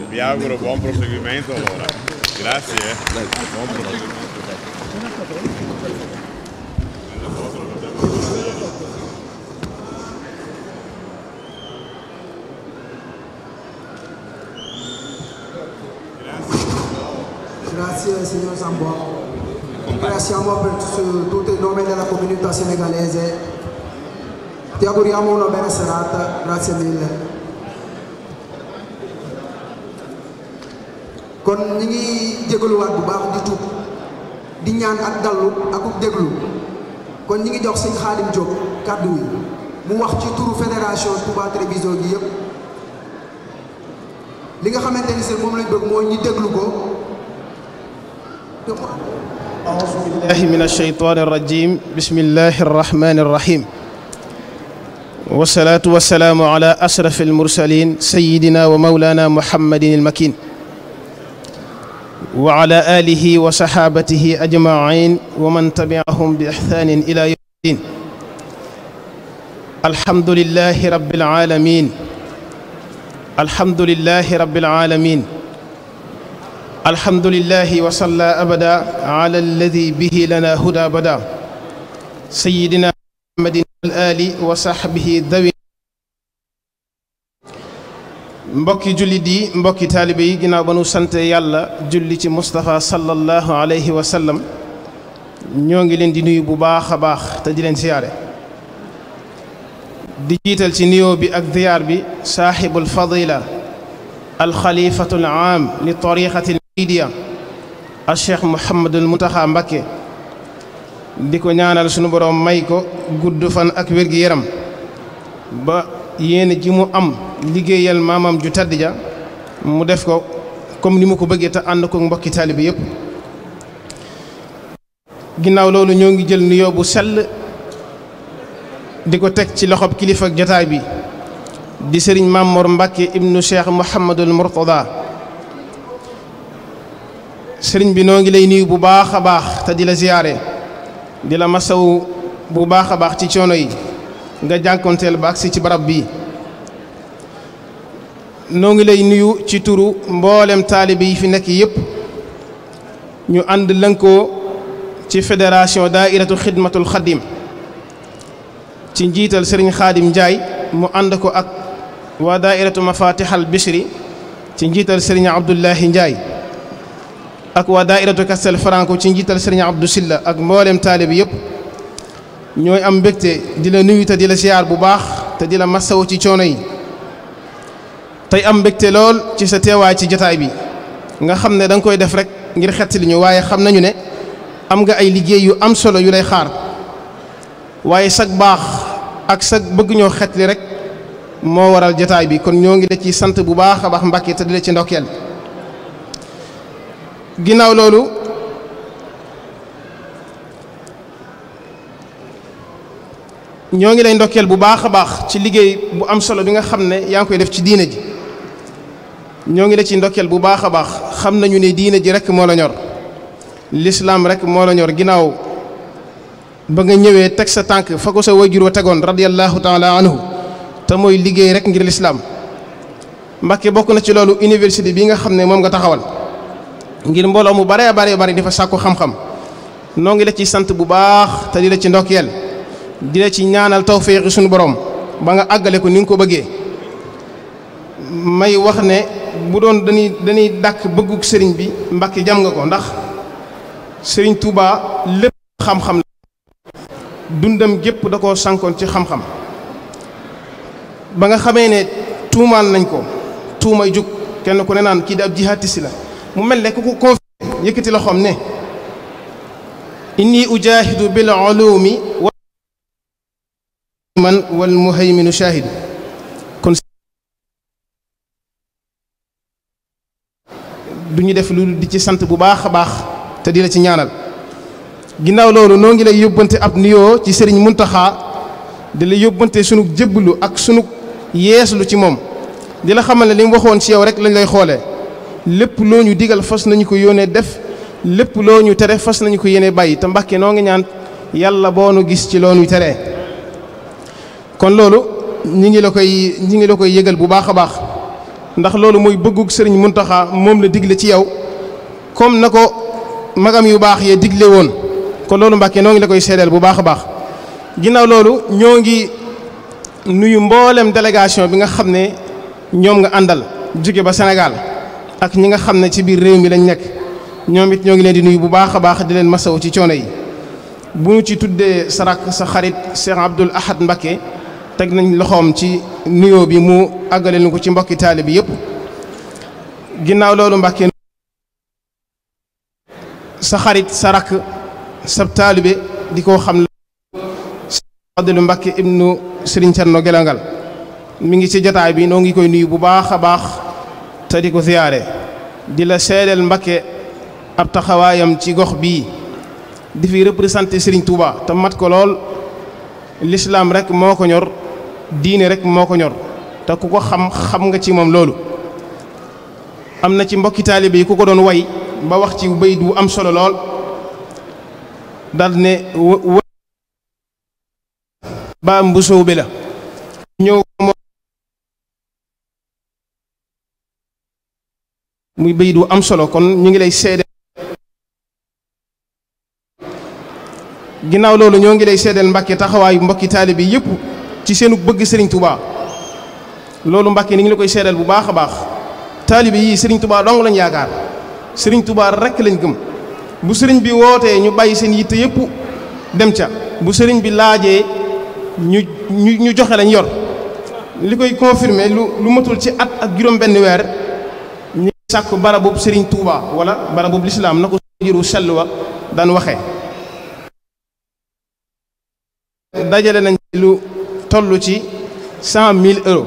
Vi auguro buon proseguimento allora. Grazie signor Sambo. Ringraziamo per tutto il nome della comunità senegalese. Ti auguriamo una bella serata. Grazie mille. kon ñi ngi jégaluwaat bu baax di tuub di ñaan ak dallu ak déglu kon ñi ngi jox sëñ Khadim Diop kàddu yi mu wax ci turu fédération Touba Treviso gi yëpp li nga xamante ni si moom lañ bëgg mooy ñi déglu ko. أعوذ بالله من الشيطان الرجيم بسم الله الرحمن الرحيم والصلاة والسلام على أشرف المرسلين سيدنا ومولانا محمد المكين وعلى آله وصحابته أجمعين ومن تبعهم بإحسان إلى يوم الدين الحمد لله رب العالمين الحمد لله رب العالمين الحمد لله وصلى أبدا على الذي به لنا هدى بدا سيدنا محمد الآل وصحبه ذوي mbokki jullit yi mbokki taalibe yi ginnaaw ba nu sant yàlla julli ci Moustapha sallallahu alayhi wa sallam ñoo ngi leen di nuyu bu baax a baax te di leen siyaare di jiital ci nuyoo bi ak ziyaar bi saaxibul fadila alxalifatul aam li tariqati Idiya al Cheikh Mouhamadul Mountakha Mbacké di ko ñaanal sunu borom may ko gudd fan ak wér-gi-yaram ba yéene ji mu am liggéeyal maamam ju tedd ja mu def ko comme ni mu ko bëggee te ànd ko mbokki taalibe yépp ginnaaw loolu ñoo ngi jël nuyoo bu sell di ko teg ci loxob kilifa ak jotaay bi di sëriñ Mamor Mbacké ibnu Cheikh Mouhamadul Mourtada sëriñ bi noo ngi lay nuyu bu baax a baax te di la ziyaare di la masaw bu baax a baax ci coono yi nga jànkonteel ba agsi ci barab bii noo ngi lay nuyu ci turu mboolem taalibe yi fi nekk yépp ñu ànd lënkoo ci fédération daairatu xidmatul xadim ci njiital sëriñ Xaadim Njaay mu ànd ko ak waa daairatu mafatihal bishri ci njiital sëriñ Abdullahi Njaay ak waa daairatu Castel Franco ci njiital sëriñ Abdou Silla ak mboolem taalibe yépp ñooy am mbégte di la nuyu te di la siyaar bu baax te di la massawu ci coono yi tey am mbégte lool ci sa teewaay ci jotaay bi nga xam ne da nga koy def rek ngir xettali ñu waaye xam nañu ne am nga ay liggéey yu am solo yu lay xaar waaye sag baax ak sag bëgg ñoo xetli rek moo waral jotaay bi kon ñoo ngi la ci sant bu baax a baax Mbàkke te di la ci ndokkeel ginnaaw loolu ñoo ngi lay ndokkeel bu baax a baax ci liggéey bu am solo bi nga xam ne yaa ngi koy def ci diine ji ñoo ngi la ci ndokkeel bu baax a baax xam nañu ne diine ji rek moo la ñor lislaam rek moo la ñor ginnaaw ba nga ñëwee teg sa tànk fa ko sa wajur wa tegoon radiyallahu taala anhu te mooy liggéey rek ngir lislaam Mbàkke bokk na ci loolu université bi nga xam ne moom nga taxawal ngir mbooloo mu bare bare bari di fa sàkku xam-xam noo ngi la ci sant bu baax te di la ci ndokkeel di la ci ñaanal tawféexi suñu borom ba nga àggale ko ni nga ko bëggee may wax ne bu doon dañuy dàkk bëgguk sëriñ bi Mbàkke jam nga ko ndax sëriñ Touba lépp xam-xam la dundam gépp da koo sànkoon ci xam-xam ba nga xamee ne tuumaal nañ ko tuumay jug kenn ku ne naan kii di ab jihaatisi la mu mel ne ku ko confié yëkkati loxoom ne inni ujahidu bil ulumi man wal muhayminu shahid kon du ñu def lu di ci sant bu baax a baax te di la ci ñaanal ginnaaw loolu noo ngi lay yóbbante ab nuyoo ci sëriñ Muntaxa di la yóbbante sunu jébbalu ak sunu yeeslu ci moom di la xamal ne li mu waxoon ci yow rek lañ lay xoolee lépp loo ñu digal fas nañu ko yónnee def lépp loo ñu tere fas nañu ko yéene bàyyi te Mbàkke noo ngi ñaan yàlla boo nu gis ci loo ñu teree kon loolu ñi ngi la koy yëgal bu baax a baax ndax loolu mooy bëggug sëriñ Muntaxa moom la digle ci yow comme na ko magam yu baax yee digle woon kon loolu Mbàkke noo ngi la koy seedeel bu baax a baax. ginnaaw loolu ñoo ngi nuyu mboolem délégation bi nga xam ne ñoom nga àndal jóge ba Sénégal ak ñi nga xam ne ci biir réew mi lañ nekk ñoom it ñoo ngi leen di nuyu bu baax a baax di leen masaw ci coono yi. bu ñu ci tuddee sa rakk sa xarit Cheikh Abdoul Ahad Mbacké teg nañ loxoom ci nuyoo bi mu àggale nu ko ci mbokki taalibe bi yëpp. ginnaaw loolu Mbacké sa xarit sa rakk sa taalibe di ko xam Abdoul Mbacké ibnu Serigne Thierno Guelongal mi ngi ci jotaay bi noo ngi koy nuyu bu baax a baax te di ko ziyaare di la seedeel Mbacké ab taxawaayam ci gox bii di fi représenté Serigne Touba te mat ko lool l'islam rek moo ko ñor diine rek moo ko ñor te ku ko xam nga ci moom loolu. am na ci mbokki taalibe yi ku ko doon way ba wax ci bayit wu am solo lool dal ne ba mbusoo bi la ñëw muy bayit wu am solo kon ñu ngi lay seede ginnaaw loolu ñoo ngi lay seedeel Mbàkke taxawaayu mbokki taalibe bi yëpp ci seenu bëgg Serigne Touba loolu Mbàkke ni ngi la koy seedeel bu baax a baax taalibe yii Serigne Touba dong lañ yaakaar Serigne Touba rekk lañ gëm bu Serigne bi wootee ñu bàyyi seen yitte yëpp dem ca bu Serigne bi laajee ñu joxe lañ yor li koy confirmer lu matul ci at ak juróom benn weer ñu sàkk barabub Serigne Touba wala barabub lislaam na ko jiru sell wa daan waxee dajale nañ lu toll ci 100 000 euros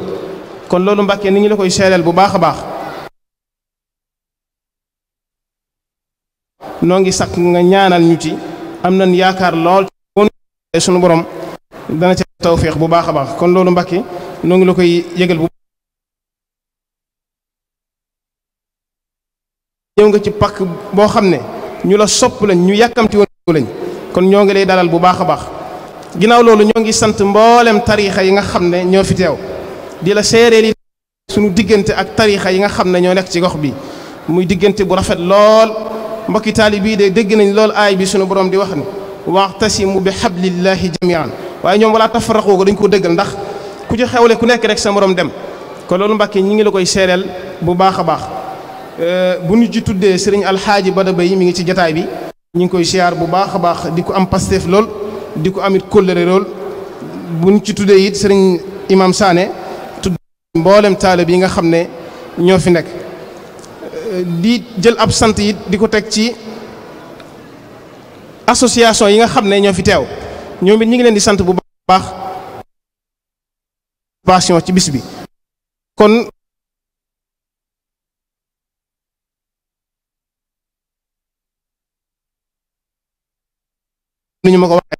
kon loolu Mbàkke ni ngi la koy seereel bu baax a baax noo ngi sakk nga ñaanal ñu ci am nañ yaakaar lool ci sunu borom dana ca tawféex bu baax a baax kon loolu Mbàkke noo ngi la koy yëgal bu ñëw nga ci pakk boo xam ne ñu la sopp lañ ñu yàkkamti woon lañ kon ñoo ngi lay dalal bu baax a baax ginnaaw loolu ñoo ngi sant mboolem tariixa yi nga xam ne ñoo fi teew di la seereel sunu diggante ak tariixa yi nga xam ne ñoo nekk ci gox bi muy diggante bu rafet lool mbokki taalibe yi de dégg nañ lool aay bi sunu borom di wax ni wa'tasimu bi hablillahi jami'an waaye ñoom wala tafarraqu ko dañ ko dëggal ndax ku ci xewle ku nekk rek sa morom dem kon loolu Mbàkke ñi ngi la koy seereel bu baax a baax bu ñu ci tuddee sëriñ alxaaji Bada Bay mi ngi ci jataay bi ñu ngi koy siyaar bu baax a baax di ko am pasteef lool di ko amit kóllëre lool bu ñu ci tuddee it sëriñ imam Sané tudd mboolem taalibe yi nga xam ne ñoo fi nekk di jël ab sant it di ko teg ci association yi nga xam ne ñoo fi teew ñoom it ñi ngi leen di sant bu baax passion ci bis bi kon ni ñu ma ko waxee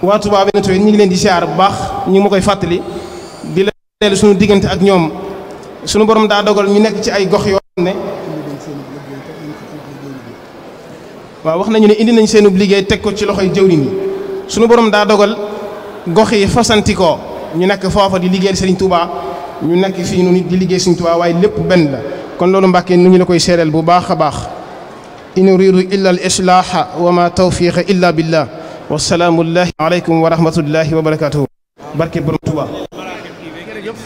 waa Touba Veneto ñi ngi leen di siyaar bu baax ñu ngi ma koy fàttali di la leelu suñu diggante ak ñoom suñu borom daa dogal ñu nekk ci ay gox yoo xam ne waaw wax nañu ne indi nañ seenub liggéey teg ko ci loxoy jëwriñ yi suñu borom daa dogal gox yi fasantikoo ñu nekk foofa di liggéeyal Serigne Touba ñu nekk fii nu nit di liggéey Serigne Touba waaye lépp benn la kon loolu Mbàkke nu ñu la koy seereel bu baax a baax in uridu illa al islaaha wa ma tawfiqa illa billah wa salaamu aleykum wa rahmatullahi wa barakatuhu barke borom Touba. jërëjëf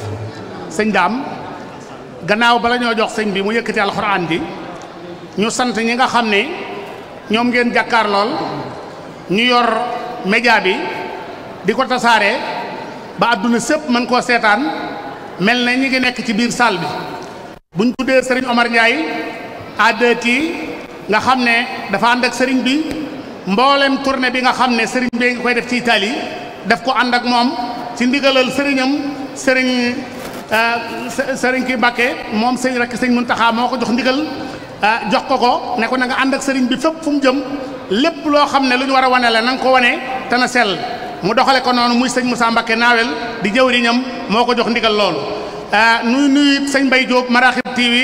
sëñ Daam gannaaw bala ñoo jox sëñ bi mu yëkkati alxuraan ji ñu sant ñi nga xam ne ñoom ngeen jàkkaar lool ñu yor média bi di ko tasaare ba àdduna sépp mën koo seetaan mel na ñi ngi nekk ci biir salle bi buñ tuddee sëriñ Omar Ndiaye ADT nga xam ne dafa ànd ak sëriñ bi mboolem tournée bi nga xam ne sëriñ bi ngi koy def ci Italie daf ko ànd ak moom ci ndigalal sëriñam sëriñ ki Mbàkke moom sëñ rek sëñ Muntaxa moo ko jox ndigal jox ko ne ko na nga ànd ak sëriñ bi fépp fu mu jëm lépp loo xam ne lu ñu war a wane la na nga ko wane te na sell mu doxale ko noonu muy sëñ Moussa Mbàkke naawel di jëwriñam moo ko jox ndigal loolu nuyu sëñ Mbay Jóob Maraxib TV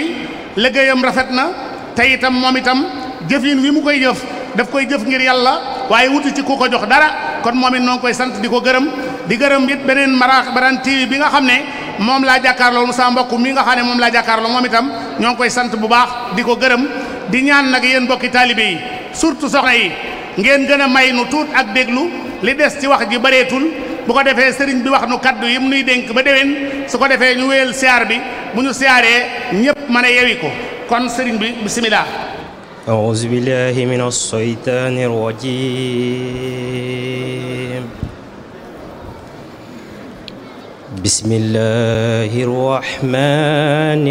liggéeyam rafet na te itam moom itam jëfin wi mu koy jëf daf koy jëf ngir yàlla waaye wuti ci ku ko jox dara kon moom it noo ngi koy sant di ko gërëm di gërëm it beneen TV bi nga xam ne moom laa jàkkaarloo Moussa mbokk mi nga xam ne moom laa jàkkaarloo moom itam ñoo ngi koy sant bu baax di ko gërëm di ñaan nag yéen mbokki taalibe yi surtout soxna yi ngeen gën a may nu tuut ak déglu li des ci wax ji bareetul bu ko defee sëriñ bi wax nu kaddu yi mu nuy dénk ba déwén su ko defee ñu wéyal siyaar bi bu ñu siyaaree ñëpp mën a yewi ko kon sëriñ bi bismillah. أعوذ بالله من الشيطان الرجيم بسم الله الرحمن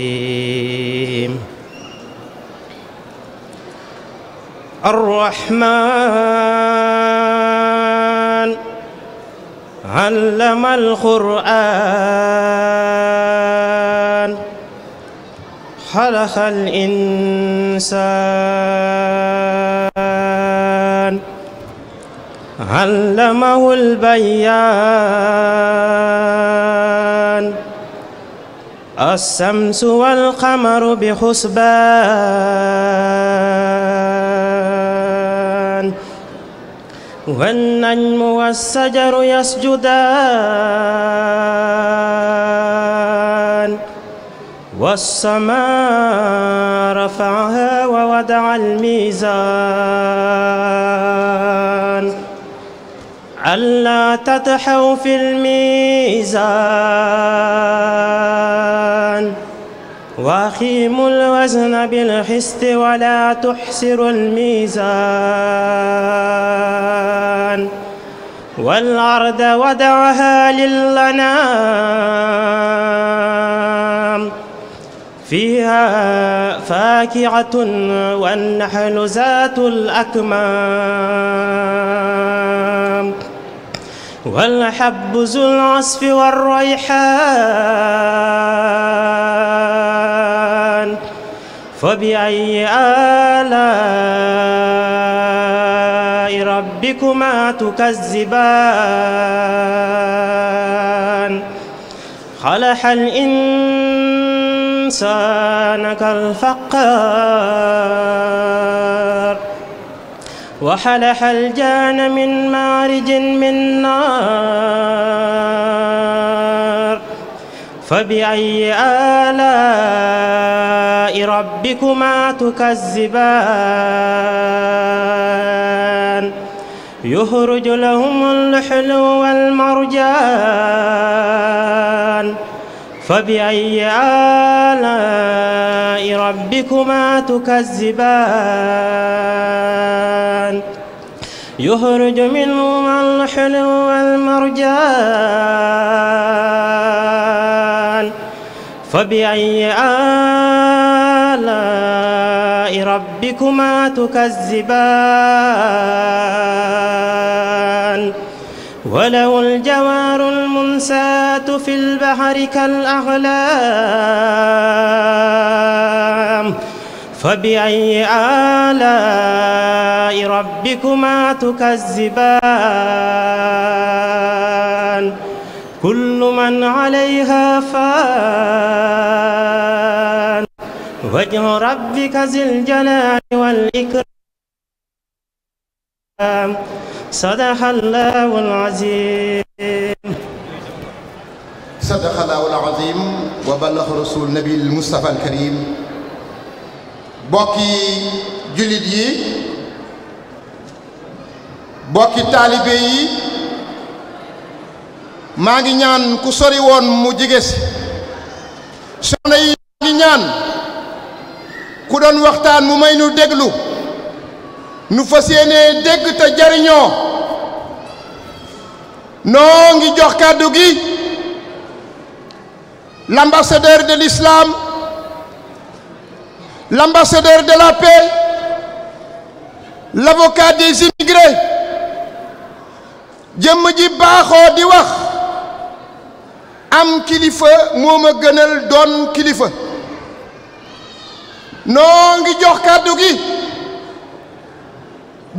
الرحيم الرحمن علم القرآن خلق الإنسان علمه البيان الشمس والقمر بحسبان والنجم والشجر يسجدان والسماء رفعها ووضع الميزان ألا تطغوا في الميزان وأقيموا الوزن بالقسط ولا تخسروا الميزان والأرض وضعها للأنام فيها فاكهة والنخل ذات الأكمام والحب ذو العصف والريحان فبأي آلاء ربكما تكذبان خلق الإنسان كالفقار وخلق الجان من مارج من نار فبأي آلاء ربكما تكذبان يخرج لهم اللحلو والمرجان فبأي آلاء ربكما تكذبان يخرج منهما اللحلو والمرجان فبأي آلاء ربكما تكذبان وله الجوار المنسات في البحر كالأعلام فبأي آلاء ربكما تكذبان كل من عليها فان وجه ربك ذي الجلال والإكرام صدق الله العظيم صدق الله العظيم وبلغ رسول النبي المصطفى الكريم bokki jullit yi bokki taalibe yi maa ngi ñaan ku sori woon mu jege si soxna yi maa ngi ñaan ku doon waxtaan mu may nu déglu nu fas yéenee dégg te jariñoo noo ngi jox kàddu gi l'ambassadeur de l'islam, l'ambassadeur de la paix, l'avocat des immigrés jëmm ji baaxoo di wax am kilifa moo ma gënal doon kilifa noo ngi jox kàddu gi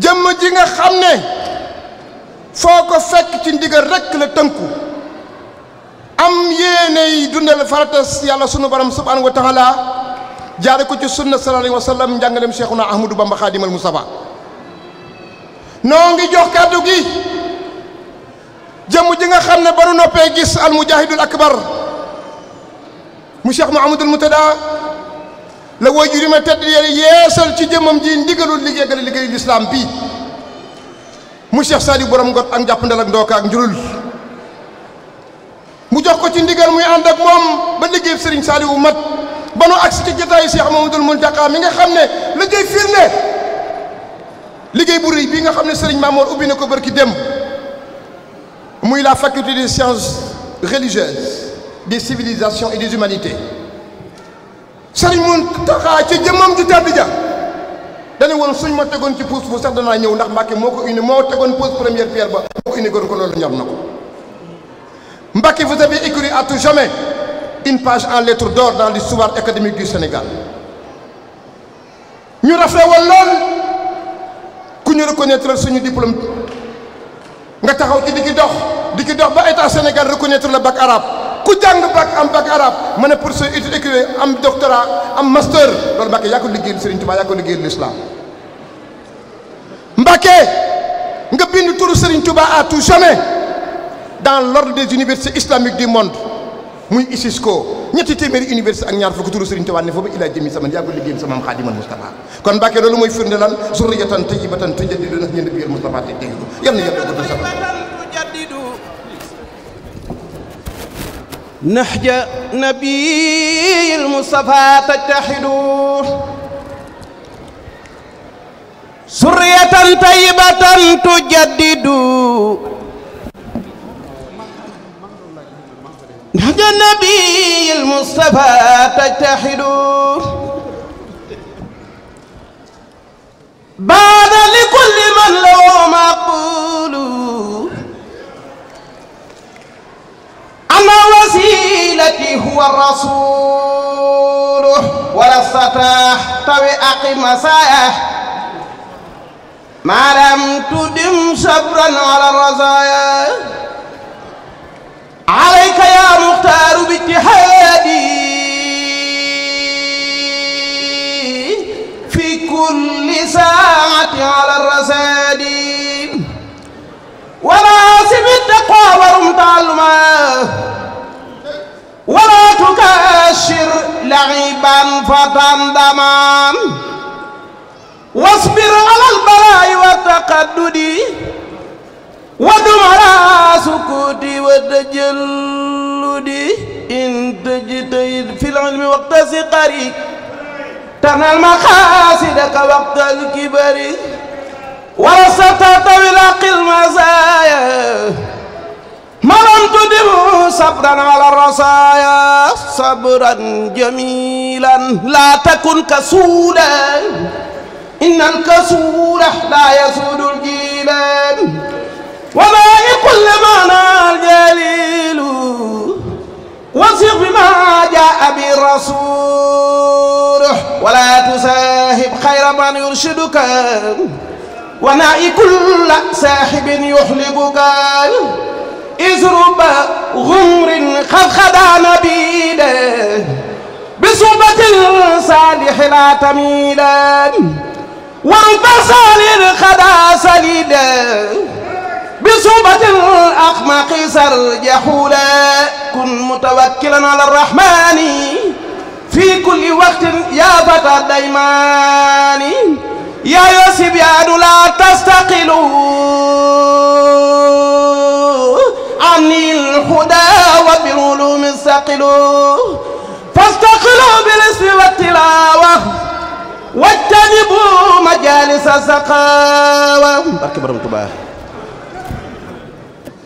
jëmm ji nga xam ne foo ko fekk ci ndigal rekk la tënku am yéeney dundal faratas yàlla sunu borom subhanahu wa taala jaare ko ci sunna sallallahu alayhi wa sallam njàngalem Cheikhuna Ahmadou Bamba Khadimal Mustafa noo ngi jox kàddu gi jëmm ji nga xam ne ba nu noppee gis al mujahidul akbar mu Cheikh Mouhamadoul Moutada la waajur yi ma tedd yeesal ci jëmmam ji ndigalul liggéey liggéeyu lislaam bii mu Cheikh Saliou borom ngot ak njàppandal ak ndooka ak njurul mu jox ko ci ndigal muy ànd ak moom ba liggéey Serigne Saliou mat ba nu agsi ci jotaayu Cheikh Mouhamadoul Mountakha mi nga xam ne liggéey firnde liggéey bu rëy bii nga xam ne Serigne Mamour ubbi na ko barki démb muy la faculté des sciences religieuses des civilisations et des humanités Serigne Mountakha ci jëmmam ju tedd ja dañu woon suñ ma tegoon ci pousse bu sax danaa ñëw ndax Mbàkke moo ko indi moo tegoon pose première pierre ba moo ko indi goon ko loolu ñor na ko Mbàkke vous avez écrit à tout jamais une page en lettres d'or dans l'histoire académique du Sénégal ñu rafet woon lool ku ñu reconnaître suñu diplôme nga taxaw ci di ki dox ba état Sénégal reconnaître le bac arabe ku jàng bac am bac arabe ma ne pour sa étude écrire am doctorat am master loolu Mbàkke yaa ko liggéeyal Serigne Touba yaa ko liggéeyal l'islam Mbàkke nga bind turu Serigne Touba à tout jamais dans l'ordre des universités islamiques du monde muy ISISCO ñetti téeméeri université ak ñaar fukk turu Serigne Touba ne fa ba ilaa jëmi sama yaa ko liggéeyal sama maam Xaadimal Mustafa kon Mbàkke loolu mooy firnde lan zurriyatan tayyibatan tujaddidu ndax ñeen biir Mustafa te dégg ko yal na yàlla gudd sa نهج نبي المصطفى تتحدوا سرية طيبة تجدد نهج النبي المصطفى تتحدوا بعد لكل من له مقول أنا وسيلتي هو الرسول ولا استطاع توي أقيم مسايا ما لم تدم صبرا على الرزايا عليك يا مختار باجتهادي في كل ساعة على الرساد ولازم التقوى ورم تعلما ولا تكاشر لعبا فتندما واصبر على البلاء والتقدد ودم على سكوت والتجلد إن تجتهد في العلم وقت صغرك تنال مقاصدك وقت الكبر ورثت طويلق المزايا ما لم تدم صبرا على الرصايا صبرا جميلا لا تكن كسولا إن الكسول لا يسود الجيلان وما كل معنى الجليل وثق بما جاء به الرسول ولا تساهب خير من يرشدك ونائي كل ساحب يحلبك إذ رب غمر قد خدع نبيلا بصحبة الصالح لا تميلا ورب صالح خدع سليلا بصحبة الأخمق سرجحولا كن متوكلا على الرحمن في كل وقت يا فتى الديمان يا يوسف يا لا تستقلوا عن الهدى وبالعلوم استقلوا فاستقلوا بالاسم والتلاوة واجتنبوا مجالس السقاوة بارك برم تباه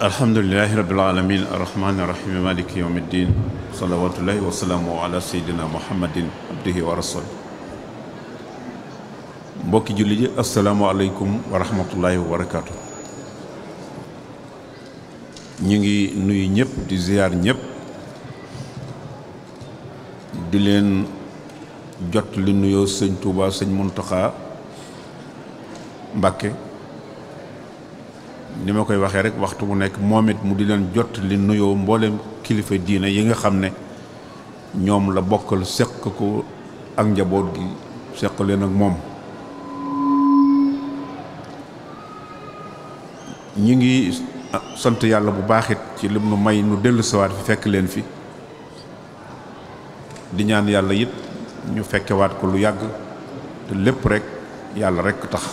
الحمد لله رب العالمين الرحمن الرحيم مالك يوم الدين صلوات الله وسلامه على سيدنا محمد عبده ورسوله mbokki julli ji asalaamaaleykum wa rahmatullahi wa barakaatu ñu ngi nuyu ñëpp di ziar ñëpp di leen jot li nuyoo sëñ Touba sëñ Mountakha Mbacké ni ma koy waxee rek waxtu bu nekk moom it mu di leen jot li nuyoo mboolem kilifa diina yi nga xam ne ñoom la bokkal seq ko ak njaboot gi seq leen ak moom ñu ngi sant yàlla bu baaxit ci lim nu may nu dellu siwaat fi fekk leen fi di ñaan yàlla it ñu fekkewaat ko lu yàgg te lépp rek yàlla rek tax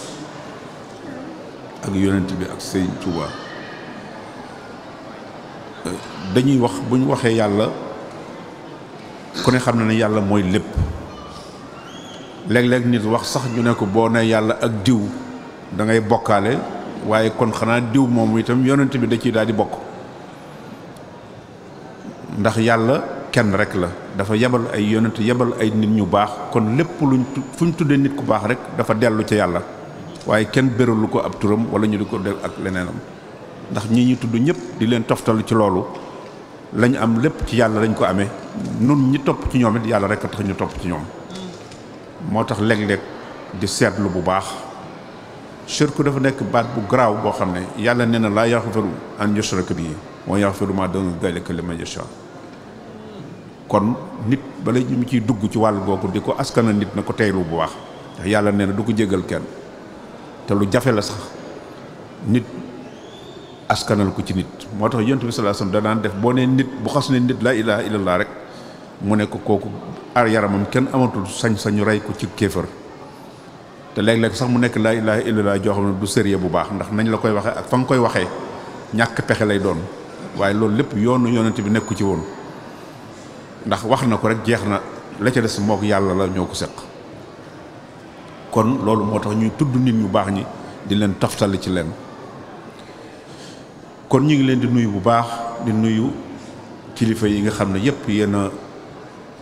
ak yonent bi ak Sëñ Tuuba dañuy wax bu ñu waxee yàlla ku ne xam na ne yàlla mooy lépp léeg-léeg nit wax sax ñu ne ko boo ne yàlla ak diw da ngay bokkaale waaye kon xanaa diw moom itam yonent bi da ciy daal di bokk ndax yàlla kenn rek la dafa yebal ay yonent yebal ay nit ñu baax kon lépp fu ñu tuddee nit ku baax rek dafa dellu ci yàlla waaye kenn béralu ko ab turam wala ñu di ko del ak leneenam ndax ñi ñu tudd ñëpp di leen toftal ci loolu lañ am lépp ci yàlla lañ ko amee nun ñi topp ci ñoom it yàlla rek a tax ñu topp ci ñoom moo tax léeg-léeg di seetlu bu baax shirku dafa nekk baat bu garaaw boo xam ne yàlla nee na laa yaxfiru an yushraka bihi wa yaxfiru ma duna dalika liman yasha kon nit bala ñu ciy dugg ci wàll googu di ko askana nit na ko teylu bu baax ndax yàlla nee na du ko jégal kenn te lu jafe la sax nit askanal ko ci nit moo tax yonent bi sallallahu alayhi wasallam danaan def boo nee nit bu xas ne nit laa ilaha illallah rek mu ne ko kooku ar yaramam kenn amatul sañ-sañu rey ko ci kéefër te léeg-léeg sax mu nekk laa ilaha illallah joo xam ne du sérieux bu baax ndax nañ la koy waxee ak fa nga koy waxee ñàkk pexe lay doon waaye loolu lépp yoonu yonent bi nekku ci woon ndax wax na ko rek jeex na la ca des mook yàlla la ñoo ko seq kon loolu moo tax ñuy tudd nit ñu baax ñi di leen toftali ci leen kon ñu ngi leen di nuyu bu baax di nuyu kilifa yi nga xam ne yépp yéen a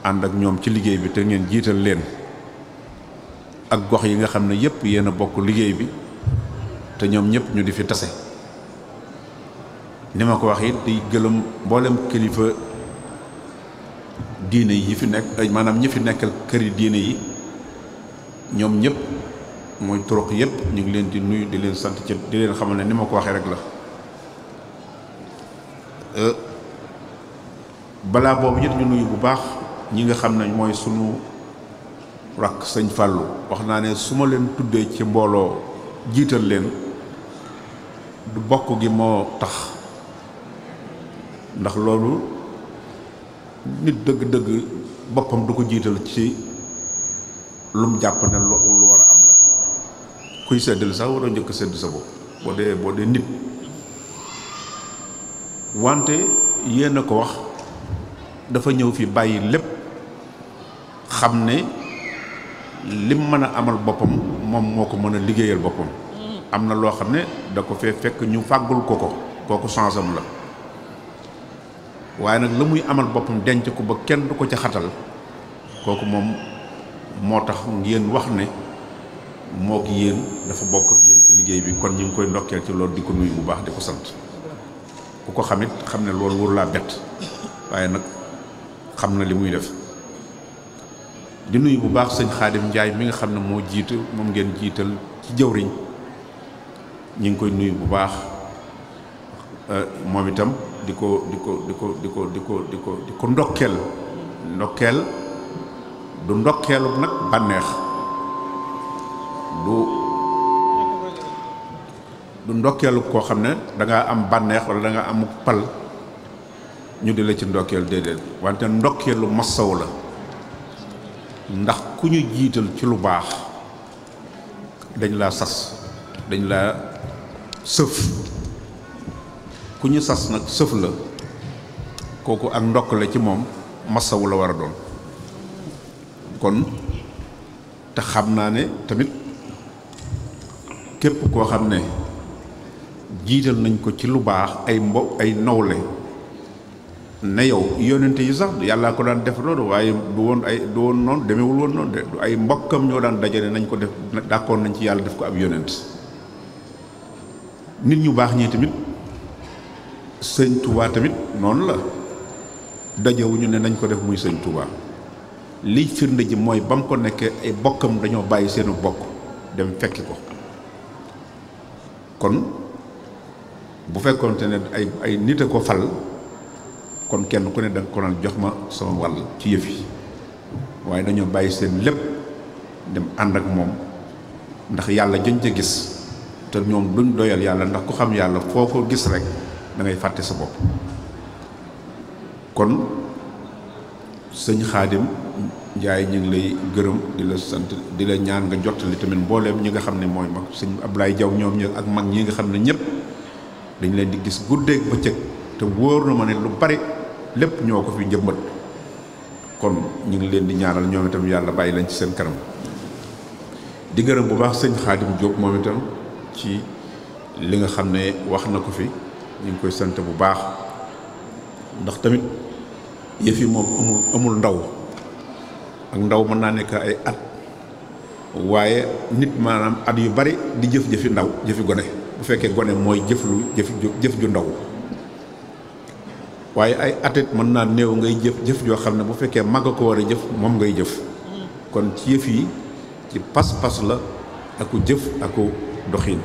ànd ak ñoom ci liggéey bi te ngeen jiital leen ak gox yi nga xam ne yépp yéen a bokk liggéey bi te ñoom ñëpp ñu di fi tase ni ma ko wax it di gëlëm mboolem kilifa diine yi fi nekk maanaam ñi fi nekkal këri diine yi ñoom ñëpp mooy turuq yépp ñu ngi leen di nuyu di leen sant ci di leen xamal ne ni ma ko waxee rek la balaa boobu it ñu nuyu bu baax ñi nga xam ne mooy sunu rakk sëñ Fallou wax naa ne su ma leen tuddee ci mbooloo jiital leen du bokk gi moo tax ndax loolu nit dëgg-dëgg boppam du ko jiital ci lum jàpp ne lu war a am la kuy seddal sax war a njëkk sedd sa bopp boo dee nit wante yéen a ko wax dafa ñëw fi bàyyi lépp xam ne lim mën a amal boppam moom moo ko mën a liggéeyal boppam am na loo xam ne da ko fee fekk ñu fàggul ko kooku chance am la waaye nag la muy amal boppam denc ko ba kenn du ko ca xatal kooku moom moo tax ngeen wax ne moo ki yéen dafa bokk ak yéen ci liggéey bi kon ñu ngi koy ndokkeel ci loolu di ko nuyu bu baax di ko sant ku ko xamit xam ne loolu waru laa bett waaye nag xam na li muy def di nuyu bu baax sëñ Xaadim Njaay mi nga xam ne moo jiitu moom ngeen jiital ci jëwriñ ñu ngi koy nuyu bu baax moom itam di ko ndokkeel du ndokkeelu nag bànneex du ndokkeelu koo xam ne dangaa am bànneex wala dangaa am pal ñu di la ci ndokkeel déedéet wante ndokkeelu massaw la ndax ku ñu jiital ci lu baax dañ laa sas dañ laa sëf ku ñu sas nag sëf la kooku ak ndokk la ci moom massawu la war a doon kon te xam naa ne tamit képp koo xam ne jiital nañ ko ci lu baax ay nawle ne yow yonente yi sax yàllaa ko daan def loolu waaye du woon noonu demewul woon noonu de du ay mbokkam ñoo daan dajale nañ ko def d'accord nañ ci yàlla def ko ab yonent nit ñu baax ñii tamit sëñ Touba tamit noonu la dajewuñu ne nañ ko def muy sëñ Touba liy firnde ji mooy ba mu ko nekkee ay bokkam dañoo bàyyi seenu bokk dem fekki ko kon bu fekkoonte ne ay nit a ko fal kon kenn ku ne danga ko naan jox ma sama wàll ci yëf yi waaye dañoo bàyyi seen lépp dem ànd ak moom ndax yàlla jëñ ca gis te ñoom duñ doyal yàlla ndax ku xam yàlla foo ko gis rek da ngay fàtte sa bopp. kon sëñ Xaadim Njaay ñu ngi lay gërëm di la sant di la ñaan nga jottali tamit mbooleem ñi nga xam ne mooy mag sëñ Ablaye Jaw ñoom ñi ak mag ñi nga xam ne ñëpp dañ leen di gis guddeeg bëccëg te wóor na ma ne lu bari lépp ñoo ko fi njëmbat. kon ñu ngi leen di ñaanal ñoom itam yàlla bàyyi lañ ci seen kanam. di gërëm bu baax sëñ Xaadim Jóob moom itam ci li nga xam ne wax na ko fi ñu ngi koy sant bu baax ndax tamit yëf yi moom amul ndaw ak ndaw mën naa nekk ay at waaye nit maanaam at yu bari di jëf-jëfi ndaw jëfi gone bu fekkee gone mooy jëf ju ndaw waaye ay atit mën naa néew ngay jëf joo xam ne bu fekkee mag a ko war a jëf moom ngay jëf. kon ci yëf yi ci pas-pas la aku jëf aku doxin.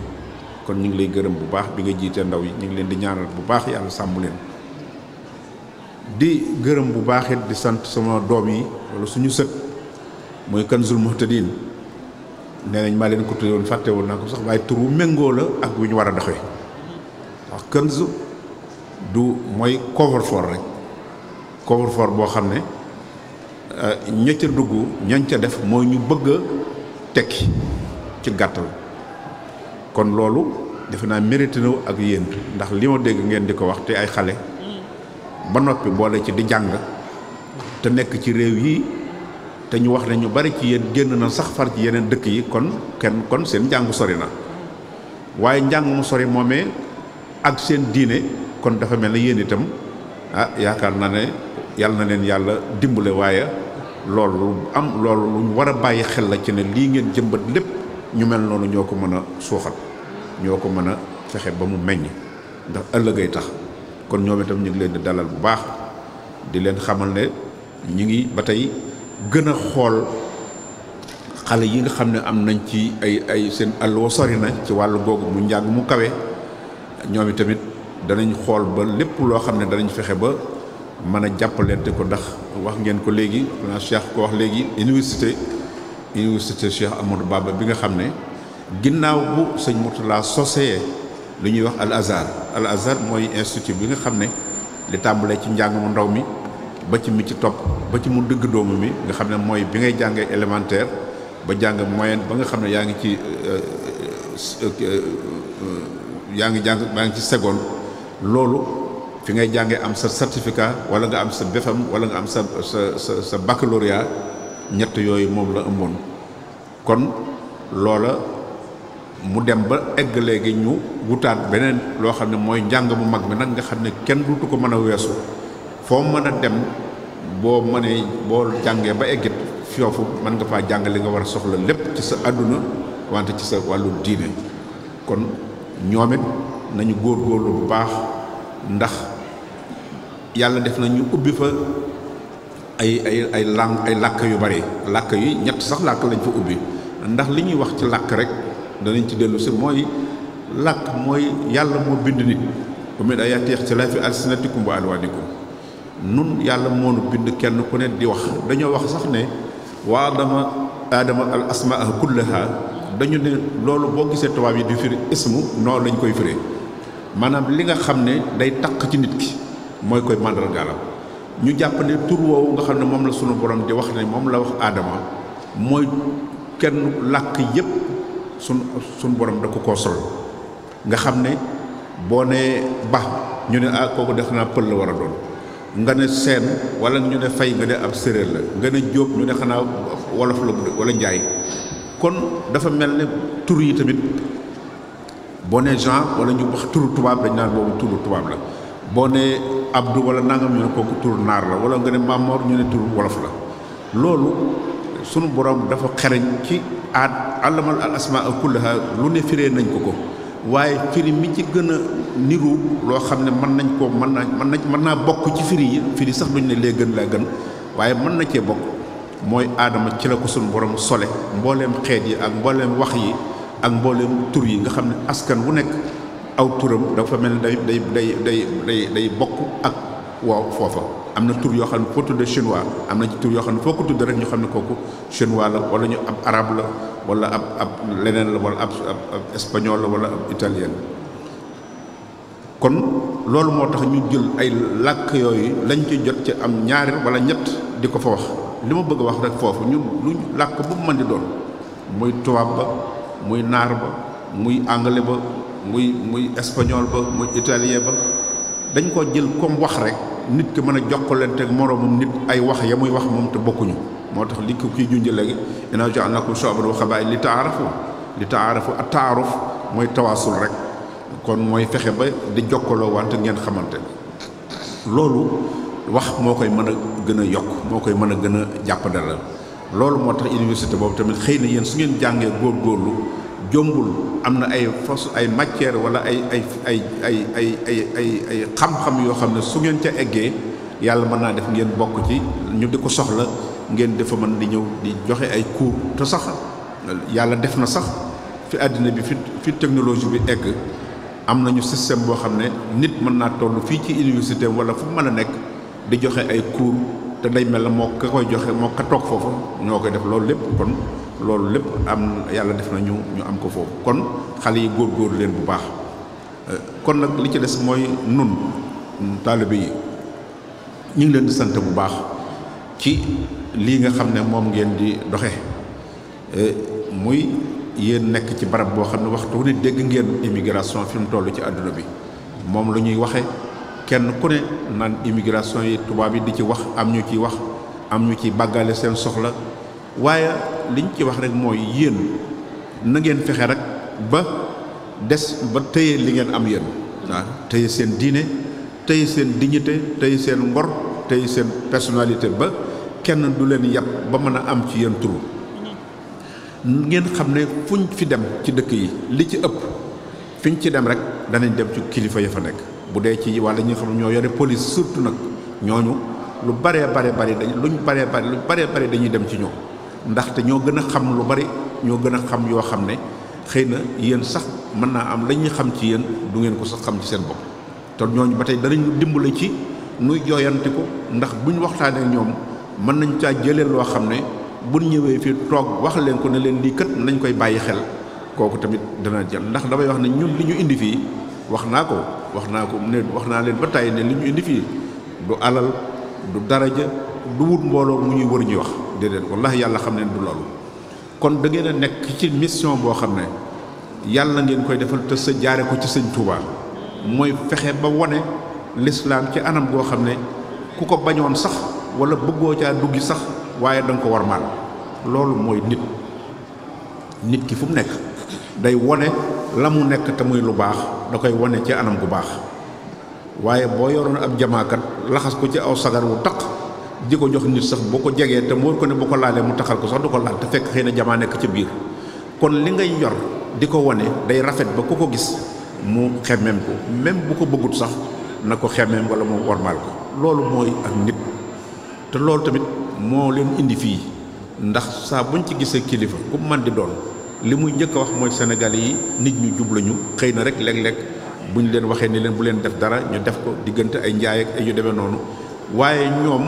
kon ñu ngi lay gërëm bu baax bi nga jiitee ndaw yi ñu ngi leen di ñaanal bu baax yàlla sàmm leen. di gërëm bu baax it di sant sama doom yi wala suñu sët mooy Kanzul Muhtadin nee nañ maa leen ko tuddoon fàttewul naa ko sax waaye tur wu méngoo la ak wu ñu war a doxee wax Kanz du mooy coffre-fort rek coffre-fort boo xam ne ña ca dugg ñañ ca def mooy ñu bëgg a tekki ci gàttal. kon loolu defe naa mérité na ak yéen ndax li ma dégg ngeen di ko wax te ay xale ba noppi boole ci di jàng te nekk ci réew yi te ñu wax ne ñu bari ci yéen génn na sax far ci yeneen dëkk yi kon seen njàng sori na waaye njàng mu sori moomee ak seen diine kon dafa mel ne yéen itam yaakaar naa ne yàlla na leen yàlla dimbale waaye loolu lu ñu war a bàyyi xel la ci ne lii ngeen jëmbat lépp ñu mel noonu ñoo ko mën a suuxat ñoo ko mën a fexe ba mu meññ ndax ëllëgay tax. kon ñoom itam ñu ngi leen di dalal bu baax di leen xamal ne ñu ngi ba tey gën a xool xale yi nga xam ne am nañ ci ay seen àll wa sori na ci wàllu googu mu njàng mu kawe ñoom itamit danañ xool ba lépp loo xam ne danañ fexe ba mën a jàppalante ko ndax wax ngeen ko léegi xanaa Cheikh ko wax léegi université Cheikh Amadou Baba bi nga xam ne ginnaaw bu sëñ Mourtala sosee lu ñuy wax al azhar mooy institut bi nga xam ne li tàmbalee ci njàng mu ndaw mi ba ci mi ci topp ba ci mu dëgg doomu mi nga xam ne mooy bi ngay jàngee élémentaire ba jàng moyenne ba nga xam ne yaa ngi ci seconde loolu fi ngay jàngee am sa certificat wala nga am sa BFEM wala nga am sa baccalauréat ñett yooyu moom la ëmboon. kon loola mu dem ba egg léegi ñu wutaat beneen loo xam ne mooy njàng mu mag mi nag nga xam ne kenn duutu ko mën a weesu foo mën a dem boo mënee boo jàngee ba eggit foofu mën nga faa jàng li nga war a soxla lépp ci sa àdduna wante ci sa wàllu diine. kon ñoom it nañu góorgóorlu bu baax ndax yàlla def na ñu ubbi fa ay làkk yu bari làkk yi ñett sax làkk lañ fa ubbi ndax li ñuy wax ci làkk rek danañ ci dellu si mooy làkk mooy yàlla moo bind nit wa min aayaatihi ixtilaafu alsinatikum wa alwaanikum nun yàlla moo nu bind kenn ku ne di wax dañoo wax sax ne wa aadama al asmaa kullaha dañu ne loolu boo gisee tubaab yi di firi ismu noonu lañ koy firee maanaam li nga xam ne day taq ci nit ki mooy koy màndargaalam ñu jàpp ne tur woowu nga xam ne moom la sunu borom di wax ne moom la wax aadama mooy kenn làkk yépp sun borom da ko koo sol nga xam ne boo nee ba ñu ne kooku def naa pël la war a doon nga ne seen wala ñu ne fay nga ne ab séréer la nga ne jóob ñu ne xanaa wolof la wala njaay kon dafa mel ne tur yi tamit boo nee Jean wala ñu wax turu tubaab dañ naan boobu turu tubaab la boo nee Abdou wala nangam ñu ne kooku turu naar la wala nga ne Mamor ñu ne turu wolof la loolu sunu borom dafa xereñ ci allamal al asmaa kullaha lu ne firee nañ ko waaye firi mi ci gën a niru loo xam ne mën naa bokk ci firi yi firi sax duñ ne lee gën laa gën waaye mën na cee bokk mooy aadama ci la ko sunu borom sole mbooleem xeet yi ak mbooleem wax yi ak mbooleem tur yi nga xam ne askan wu nekk aw turam dafa mel ne day bokk ak waaw foofa am na tur yoo xam ne foo tudde chinois am na ci tur yoo xam ne foo ko tudde rek ñu xam ne kooku chinois la wala ñu ab arabe la wala ab leneen la wala ab espagnol la wala ab italien kon loolu moo tax ñu jël ay làkk yooyu lañ ci jot ci am ñaari wala ñett di ko fa wax li ma bëgg a wax rek foofu ñun luñ làkk bu mu mën di doon muy tubaab ba muy naar ba muy anglais ba muy espagnol ba muy italien ba dañ ko jël comme wax rek nit ki mën a jokkalante ak moroomum nit ay wax ya muy wax moom te bokkuñu moo tax li ko kii junj léegi inna ja'alnakum shu'uban wa qabaa'ila li ta'aarafu at-ta'aruf mooy tawaasul rek kon mooy fexe ba di jokkaloo wante ngeen xamante loolu wax moo koy mën a gën a yokk moo koy mën a gën a jàppandalal loolu moo tax université boobu tamit xëy na yéen su ngeen jàngee góorgóorlu jombul am na ay fos ay matière wala ay xam-xam yoo xam ne su ngeen ca eggee yàlla mën naa def ngeen bokk ci ñu di ko soxla ngeen dafa mën di ñëw di joxe ay cours te sax yàlla def na sax fi àddina bi fi technologie bi egg am nañu système boo xam ne nit mën naa toll fii ci université wala fu mën a nekk di joxe ay cours te day mel na moo ka koy joxe moo ka toog foofu ñoo koy def loolu lépp kon loolu lépp am yàlla def na ñu am ko foofu kon xale yi góor leen bu baax kon nag li ci des mooy nun taalibe yi ñu ngi leen di sant bu baax ci lii nga xam ne moom ngeen di doxe muy yéen nekk ci barab boo xam ne waxtu ne dégg ngeen immigration fi mu toll ci àdduna bi moom la ñuy waxe kenn ku ne naan immigration yi tubaab yi di ci wax am ñu ci wax am ñu ci bàggale seen soxla waaye liñ ci wax rek mooy yéen na ngeen fexe rek ba des ba téye li ngeen am yéen waaw téye seen diine téye seen dignité téye seen ngor téye seen personnalité ba kenn du leen yàpp ba mën a am ci yéen turu ngeen xam ne fuñ fi dem ci dëkk yi li ci ëpp fiñ ci dem rek danañ dem ci kilifa ya fa nekk bu dee ci walla ñi nga xam ne ñoo yore police surtout nag ñooñu lu baree bare dañuy dem ci ñoom ndaxte ñoo gën a xam lu bari ñoo gën a xam yoo xam ne xëy na yéen sax mën naa am la ñuy xam ci yéen du ngeen ko sax xam ci seen bopp te ñooñu ba tey danañu dimbale ci nuy jooyanti ko ndax buñ waxtaanee ñoom mën nañ caa jëlee loo xam ne buñ ñëwee fii toog wax leen ko ne leen lii kat nañ koy bàyyi xel kooku tamit dana jël ndax damay wax ne ñun li ñu indi fii wax naa leen ba tey ne li ñu indi fii du alal du daraja du wut mbooloo mu ñuy wër ñuy wax déedéet wallahi yàlla xam ne du loolu kon da ngeen a nekk ci mission boo xam ne yàlla ngeen koy defal te sa jaare ko ci sëñ Touba mooy fexe ba wone lislaam ci anam goo xam ne ku ko bañoon sax wala bëggoo caa duggi sax waaye da nga ko war maal loolu mooy nit ki fu mu nekk day wone la mu nekk te muy lu baax da koy wone ci anam gu baax waaye boo yoroon ab jamaakat laxas ko ci aw sagar wu taq di ko jox nit sax boo ko jegee te moo ko ne boo ko laalee mu taxal ko sax du ko laal te fekk xëy na jamaa nekk ca biir kon li ngay yor di ko wone day rafet ba ku ko gis mu xemmeem ko même bu ko bëggut sax na ko xemmeem wala mu wormaal ko loolu mooy ak nit te loolu tamit moo leen indi fii ndax saa buñ ci gisee kilifa ku man di doon li muy njëkk a wax mooy Sénégal yi nit ñu jub lañu xëy na rek léeg-léeg bu ñu leen waxee ni leen bu leen def dara ñu def ko diggante ay njaay ak ay yu demee noonu waaye ñoom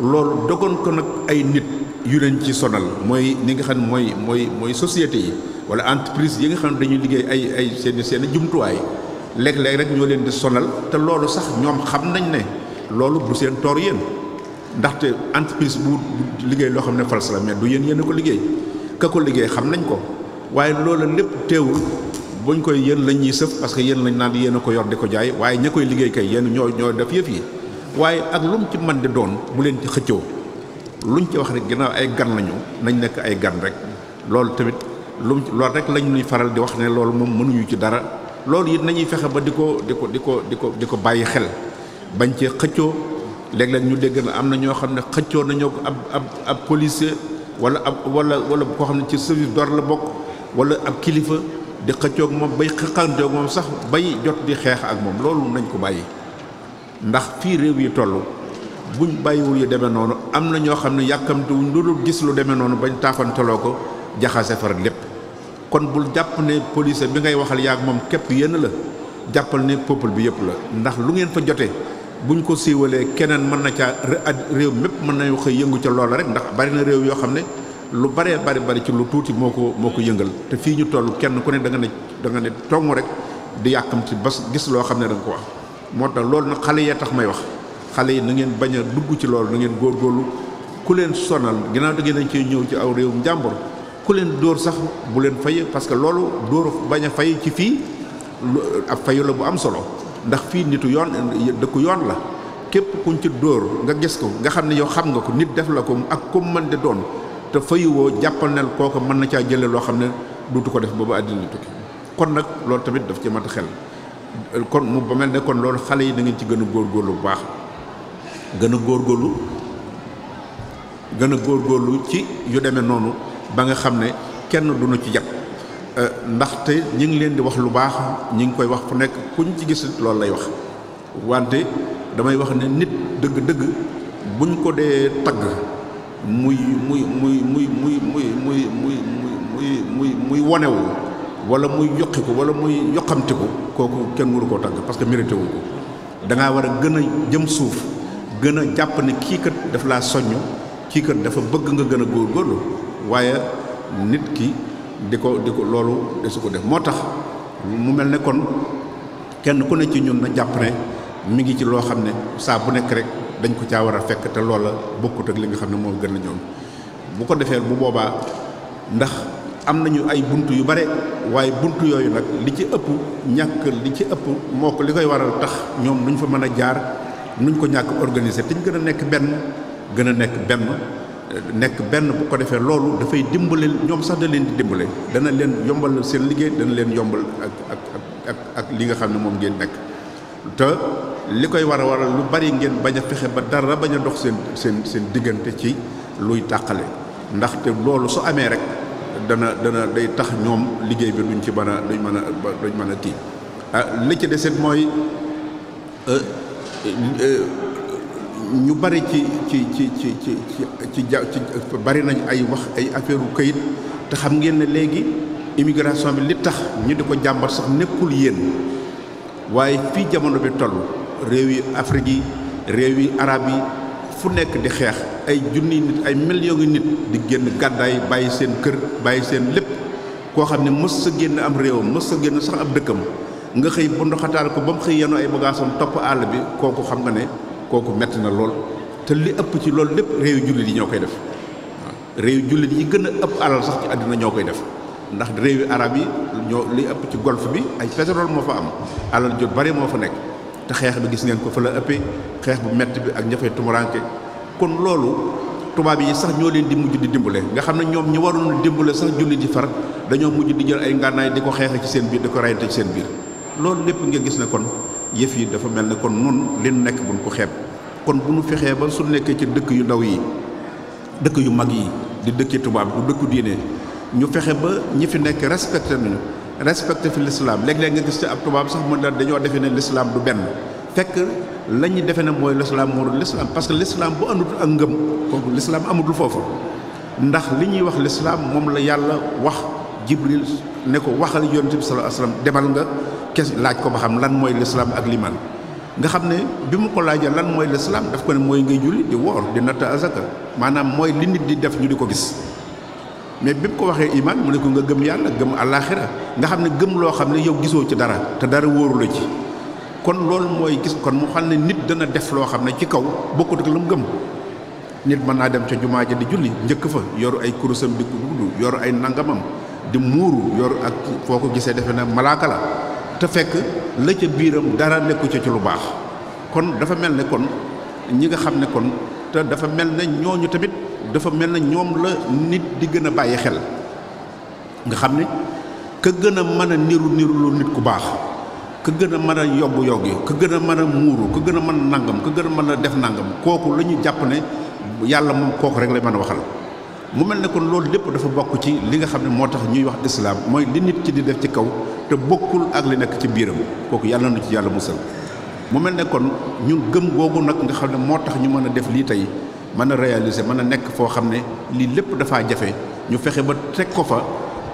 loolu dogoon ko nag ay nit yu leen ci sonal mooy ni nga xam ne mooy société yi wala entreprise yi nga xam ne dañuy liggéey ay seen jumtuwaay léeg-léeg rek ñoo leen di sonal te loolu sax ñoom xam nañ ne loolu du seen toor yéen ndaxte entreprise bu liggéey loo xam ne fals la mais du yéen a ko liggéey ka ko liggéey xam nañ ko waaye loolu lépp teewul buñ koy yéen lañ ñuy sëf parce que yéen lañ naan yéen a ko yor di ko jaay waaye ña koy liggéey kay yéen ñoo def yëf yi waaye ak lu mu ci mën di doon bu leen ci xëccoo luñ ci wax rek ginnaaw ay gan lañu nañ nekk ay gan rek loolu tamit loolu rek lañ ñuy faral di wax ne loolu moom mënuñu ci dara loolu it nañuy fexe ba di ko bàyyi xel bañ cee xëccoo léeg-léeg ñu dégg na am na ñoo xam ne xëccoo nañoo ko ab policier wala koo xam ne ci service d'ordre la bokk wala ab kilifa di xëccoog moom bay xëqanteeg moom sax bay jot di xeex ak moom loolu nañ ko bàyyi ndax fii réew yi toll buñ bàyyiwul yu demee noonu am na ñoo xam ne yàkkamtuwuñ lu dul gis lu demee noonu bañ taafantaloo ko jaxase far lépp kon bul jàpp ne police bi ngay waxal yaag moom képp yéen la jàppal ne peuple bi yëpp la ndax lu ngeen fa jotee buñ ko siiwalee keneen mën na caa réew mépp mën nañu xëy yëngu ca loola rek ndax bari na réew yoo xam ne lu bari ci lu tuuti moo ko yëngal te fii ñu toll kenn ku ne da nga ne tong rek di yàkkamti ba gis loo xam ne da nga ko wax moo tax loolu nag xale yee tax may wax xale yi na ngeen bañ a dugg ci loolu na ngeen góorgóorlu ku leen sonal ginnaaw da ngeen dañ cee ñëw ci aw réewum jàmbur ku leen dóor sax bu leen fay parce que loolu dóor bañ a fay ci fii ab fayu la bu am solo ndax fii nitu yoon dëkku yoon la képp kuñ ci dóor nga gis ko nga xam ne yow xam nga ko nit def la ko ak ku mën de doon te fayuwoo jàppal ne kooku mën na caa jële loo xam ne duutu ko def boobu àddina tukki kon nag loolu tamit daf ci mat xel kon mu ba mel ne kon loolu xale yi da ngeen ci gën a góorgóorlu bu baax gën a góorgóorlu ci yu demee noonu ba nga xam ne kenn duñu ci jàpp ndaxte ñi ngi leen di wax lu baax ñi ngi koy wax fu nekk kuñ ci gis loolu lay wax wante damay wax ne nit dëgg-dëgg buñ ko dee tagg muy wonewu wala muy yokkiku wala muy yokkamtiku kooku kenn waru koo tagg parce que mérité wu ko da ngaa war a gën a jëm suuf gën a jàpp ne kii kat daf laa soññ kii kat dafa bëgg nga gën a góorgóorlu waaye nit ki di ko loolu de su ko def moo tax mu mel ne kon kenn ku ne ci ñun na jàpp ne mi ngi ci loo xam ne saa bu nekk rek dañ ko caa war a fekk te loola bokkut ak li nga xam ne moo gën a ñoom bu ko defee bu boobaa ndax am nañu ay buntu yu bare waaye buntu yooyu nag li ci ëpp ñàkk li ci ëpp moo ko li koy waral tax ñoom nuñ fa mën a jaar nuñ ko ñàkk organiser te ñu gën a nekk benn bu ko defee loolu dafay dimbale ñoom sax da leen di dimbale dana leen yombal seen liggéey dana leen yombal ak li nga xam ne moom ngeen nekk te li koy war a waral lu bari ngeen bañ a fexe ba dara bañ a dox seen diggante ci luy tàqale ndaxte loolu su amee rek dana day tax ñoom liggéey bi duñ mën a kii li ci deset mooy ñu bari ci bari nañ ay wax ay affaire u këyit te xam ngeen ne léegi immigration bi li tax ñu di ko jàmbat sax nekkul yéen waaye fii jamono bi toll réew yi Afrique yi réew yi arab yi fu nekk di xeex ay junni nit ay millions yi nit di génn gàddaay bàyyi seen kër bàyyi seen lépp koo xam ne mës sa génn am réewam mës sa génn sax ab dëkkam nga xëy bu ndoxataal ko ba mu xëy yenu ay bagaasam topp àll bi kooku xam nga ne kooku metti na lool te li ëpp ci loolu lépp réew jullit yi ñoo koy def waaw réew jullit yi gën a ëpp alal sax ci àddina ñoo koy def ndax réewi arab yi ñoo li ëpp ci golfe bi ay pétrole moo fa am alal jot bari moo fa nekk te xeex bi gis ngeen ko fa la ëppee xeex bu metti bi ak ñafee tumuranke kon loolu tubaab yi sax ñoo leen di mujj di dimbale nga xam ne ñoom ñi waroon dimbale sax jullit yi far dañoo mujj di jël ay ngànnaay di ko xeexe ci seen biir di ko rayante ci seen biir loolu lépp nga gis ne kon yëf yi dafa mel ne kon nun li nekk buñ ko xeeb kon bu ñu fexee ba su nekkee ci dëkk yu ndaw yi dëkk yu mag yi di dëkki tubaab du dëkku diine ñu fexe ba ñi fi nekk respecté fi l'islam léeg-léeg nga gis ci ab tubaab sax mën dañoo defee ne l'islam du benn fekk la ñu defee ne mooy l'islam moo dul l'islam parce que l'islam bu àndut ak ngëm kooku l'islam amatul foofu ndax li ñuy wax l'islam moom la yàlla wax Jibril ne ko waxal yonent bi sallallahu alayhi wasallam demal nga laaj ko ba xam lan mooy l'islam ak liman nga xam ne bi mu ko laajee lan mooy l'islam daf ko ne mooy ngay julli di woor di natt azaka maanaam mooy li nit di def ñu di ko gis mais bi mu ko waxee iman mu ne ko nga gëm yàlla gëm àllaaxira nga xam ne gëm loo xam ne yow gisoo ci dara te dara wóoru la ci kon loolu mooy gis kon mu xam ne nit dana def loo xam ne ci kaw bokkut ak la mu gëm nit mën naa dem ca jumaa ja di julli njëkk fa yoru ay kurusam di ko dugg yoru ay nangamam di muuru yoru ak foo ko gisee defe na malaaka la te fekk la ca biiram dara nekku ca ci lu baax kon dafa mel ne kon ñi nga xam ne kon te dafa mel ne ñooñu tamit dafa mel ne ñoom la nit di gën a bàyyi xel nga xam ne ka gën a mën a niru lu nit ku baax ka gën a mën a yobbu yoggi ka gën a mën a muuru ka gën a mën a nangam ka gën a mën a def nangam kooku la ñu jàpp ne yàlla moom kooku rek lay mën a waxal mu mel ne kon loolu lépp dafa bokk ci li nga xam ne moo tax ñuy wax islam mooy li nit ci di def ci kaw te bokkul ak li nekk ci biiram kooku yàlla na ci yàlla musal mu mel ne kon ñun gëm googu nag nga xam ne moo tax ñu mën a def lii tey mën a réaliser mën a nekk foo xam ne lii lépp dafaa jafe ñu fexe ba teg ko fa